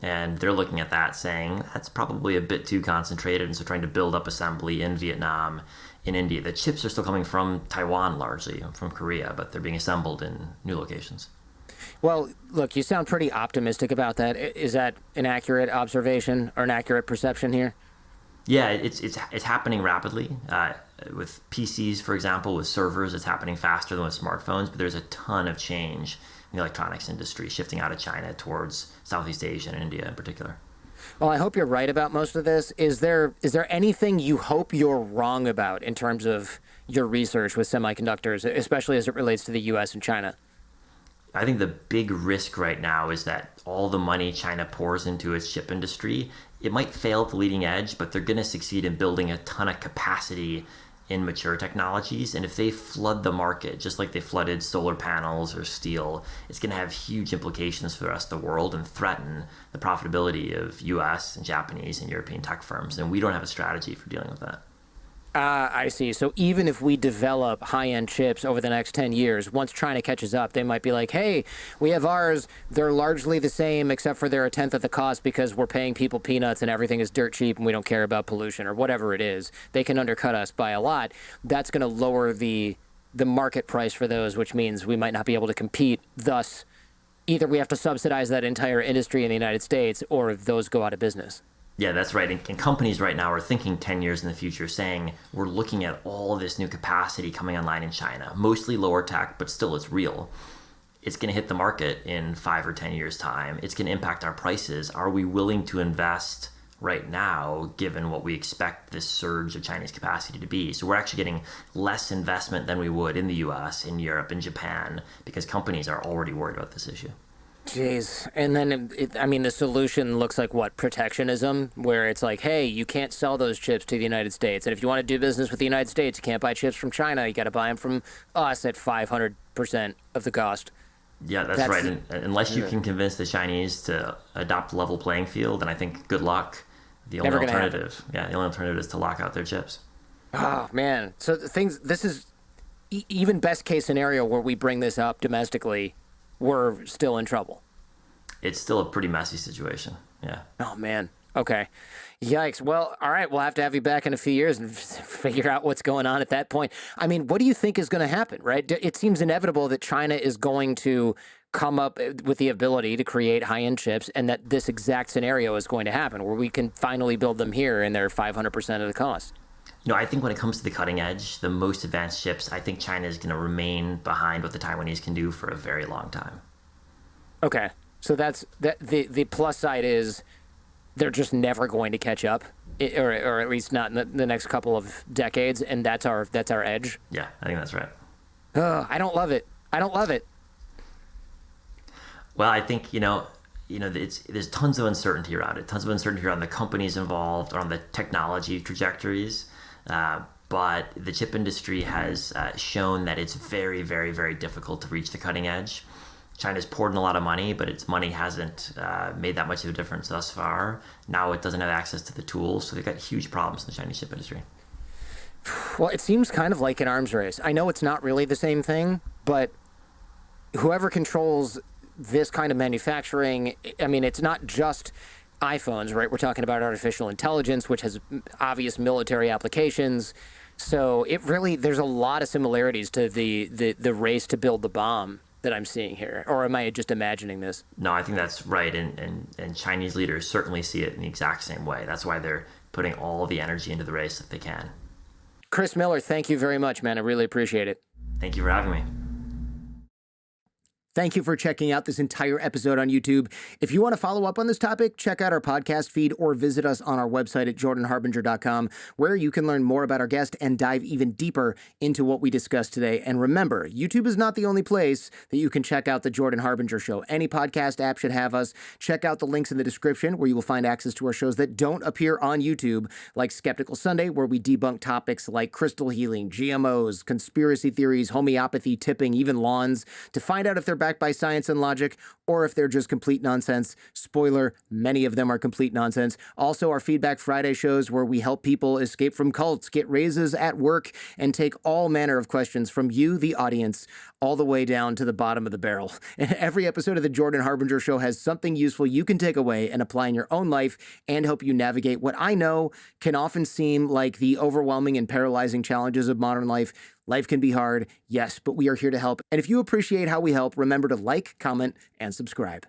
And they're looking at that saying, that's probably a bit too concentrated. And so trying to build up assembly in Vietnam, in India. The chips are still coming from Taiwan largely, from Korea, but they're being assembled in new locations. Well, look, you sound pretty optimistic about that. Is that an accurate observation or an accurate perception here? Yeah, it's happening rapidly. With PCs, for example, with servers, it's happening faster than with smartphones, but there's a ton of change in the electronics industry shifting out of China towards Southeast Asia and India in particular. Well, I hope you're right about most of this. Is there anything you hope you're wrong about in terms of your research with semiconductors, especially as it relates to the U.S. and China? I think the big risk right now is that all the money China pours into its chip industry, it might fail at the leading edge, but they're going to succeed in building a ton of capacity in mature technologies. And if they flood the market, just like they flooded solar panels or steel, it's going to have huge implications for the rest of the world and threaten the profitability of US and Japanese and European tech firms. And we don't have a strategy for dealing with that. I see. So even if we develop high-end chips over the next 10 years, once China catches up, they might be like, hey, we have ours. They're largely the same, except for they're a tenth of the cost because we're paying people peanuts and everything is dirt cheap and we don't care about pollution or whatever it is. They can undercut us by a lot. That's going to lower the the market price for those, which means we might not be able to compete. Thus, either we have to subsidize that entire industry in the United States, or those go out of business. Yeah, that's right. And companies right now are thinking 10 years in the future, saying we're looking at all of this new capacity coming online in China, mostly lower tech, but still it's real. It's going to hit the market in 5 or 10 years' time. It's going to impact our prices. Are we willing to invest right now, given what we expect this surge of Chinese capacity to be? So we're actually getting less investment than we would in the US, in Europe, in Japan, because companies are already worried about this issue. Jeez. And then, the solution looks like what? Protectionism, where it's like, hey, you can't sell those chips to the United States. And if you want to do business with the United States, you can't buy chips from China. You got to buy them from us at 500% of the cost. Yeah, that's right. And unless you can convince the Chinese to adopt a level playing field, then I think good luck. The only alternative, is to lock out their chips. Oh, man. So this is even best case scenario where we bring this up domestically, we're still in trouble. It's still a pretty messy situation. Yeah. Oh, man. Okay. Yikes. Well, all right. We'll have to have you back in a few years and figure out what's going on at that point. I mean, what do you think is going to happen, right? It seems inevitable that China is going to come up with the ability to create high-end chips, and that this exact scenario is going to happen where we can finally build them here and they're 500% of the cost. I think when it comes to the cutting edge, the most advanced chips, I think China is going to remain behind what the Taiwanese can do for a very long time. Okay. So that's the plus side is they're just never going to catch up, or at least not in the next couple of decades, and that's our edge. Yeah, I think that's right. I don't love it. Well, I think, there's tons of uncertainty around it, tons of uncertainty around the companies involved, around the technology trajectories. But the chip industry has shown that it's very, very, very difficult to reach the cutting edge. China's poured in a lot of money, but its money hasn't made that much of a difference thus far. Now it doesn't have access to the tools, so they've got huge problems in the Chinese chip industry. Well, it seems kind of like an arms race. I know it's not really the same thing, but whoever controls this kind of manufacturing, it's not just iPhones, right? We're talking about artificial intelligence, which has obvious military applications. So there's a lot of similarities to the race to build the bomb that I'm seeing here. Or am I just imagining this? No, I think that's right. And Chinese leaders certainly see it in the exact same way. That's why they're putting all the energy into the race that they can. Chris Miller, thank you very much, man. I really appreciate it. Thank you for having me. Thank you for checking out this entire episode on YouTube. If you want to follow up on this topic, check out our podcast feed or visit us on our website at jordanharbinger.com, where you can learn more about our guest and dive even deeper into what we discussed today. And remember, YouTube is not the only place that you can check out The Jordan Harbinger Show. Any podcast app should have us. Check out the links in the description where you will find access to our shows that don't appear on YouTube, like Skeptical Sunday, where we debunk topics like crystal healing, GMOs, conspiracy theories, homeopathy, tipping, even lawns, to find out if they're backed by science and logic, or if they're just complete nonsense. Spoiler, many of them are complete nonsense. Also, our Feedback Friday shows where we help people escape from cults, get raises at work, and take all manner of questions from you, the audience, all the way down to the bottom of the barrel. And every episode of The Jordan Harbinger Show has something useful you can take away and apply in your own life and help you navigate what I know can often seem like the overwhelming and paralyzing challenges of modern life. Life can be hard, yes, but we are here to help. And if you appreciate how we help, remember to like, comment, and subscribe.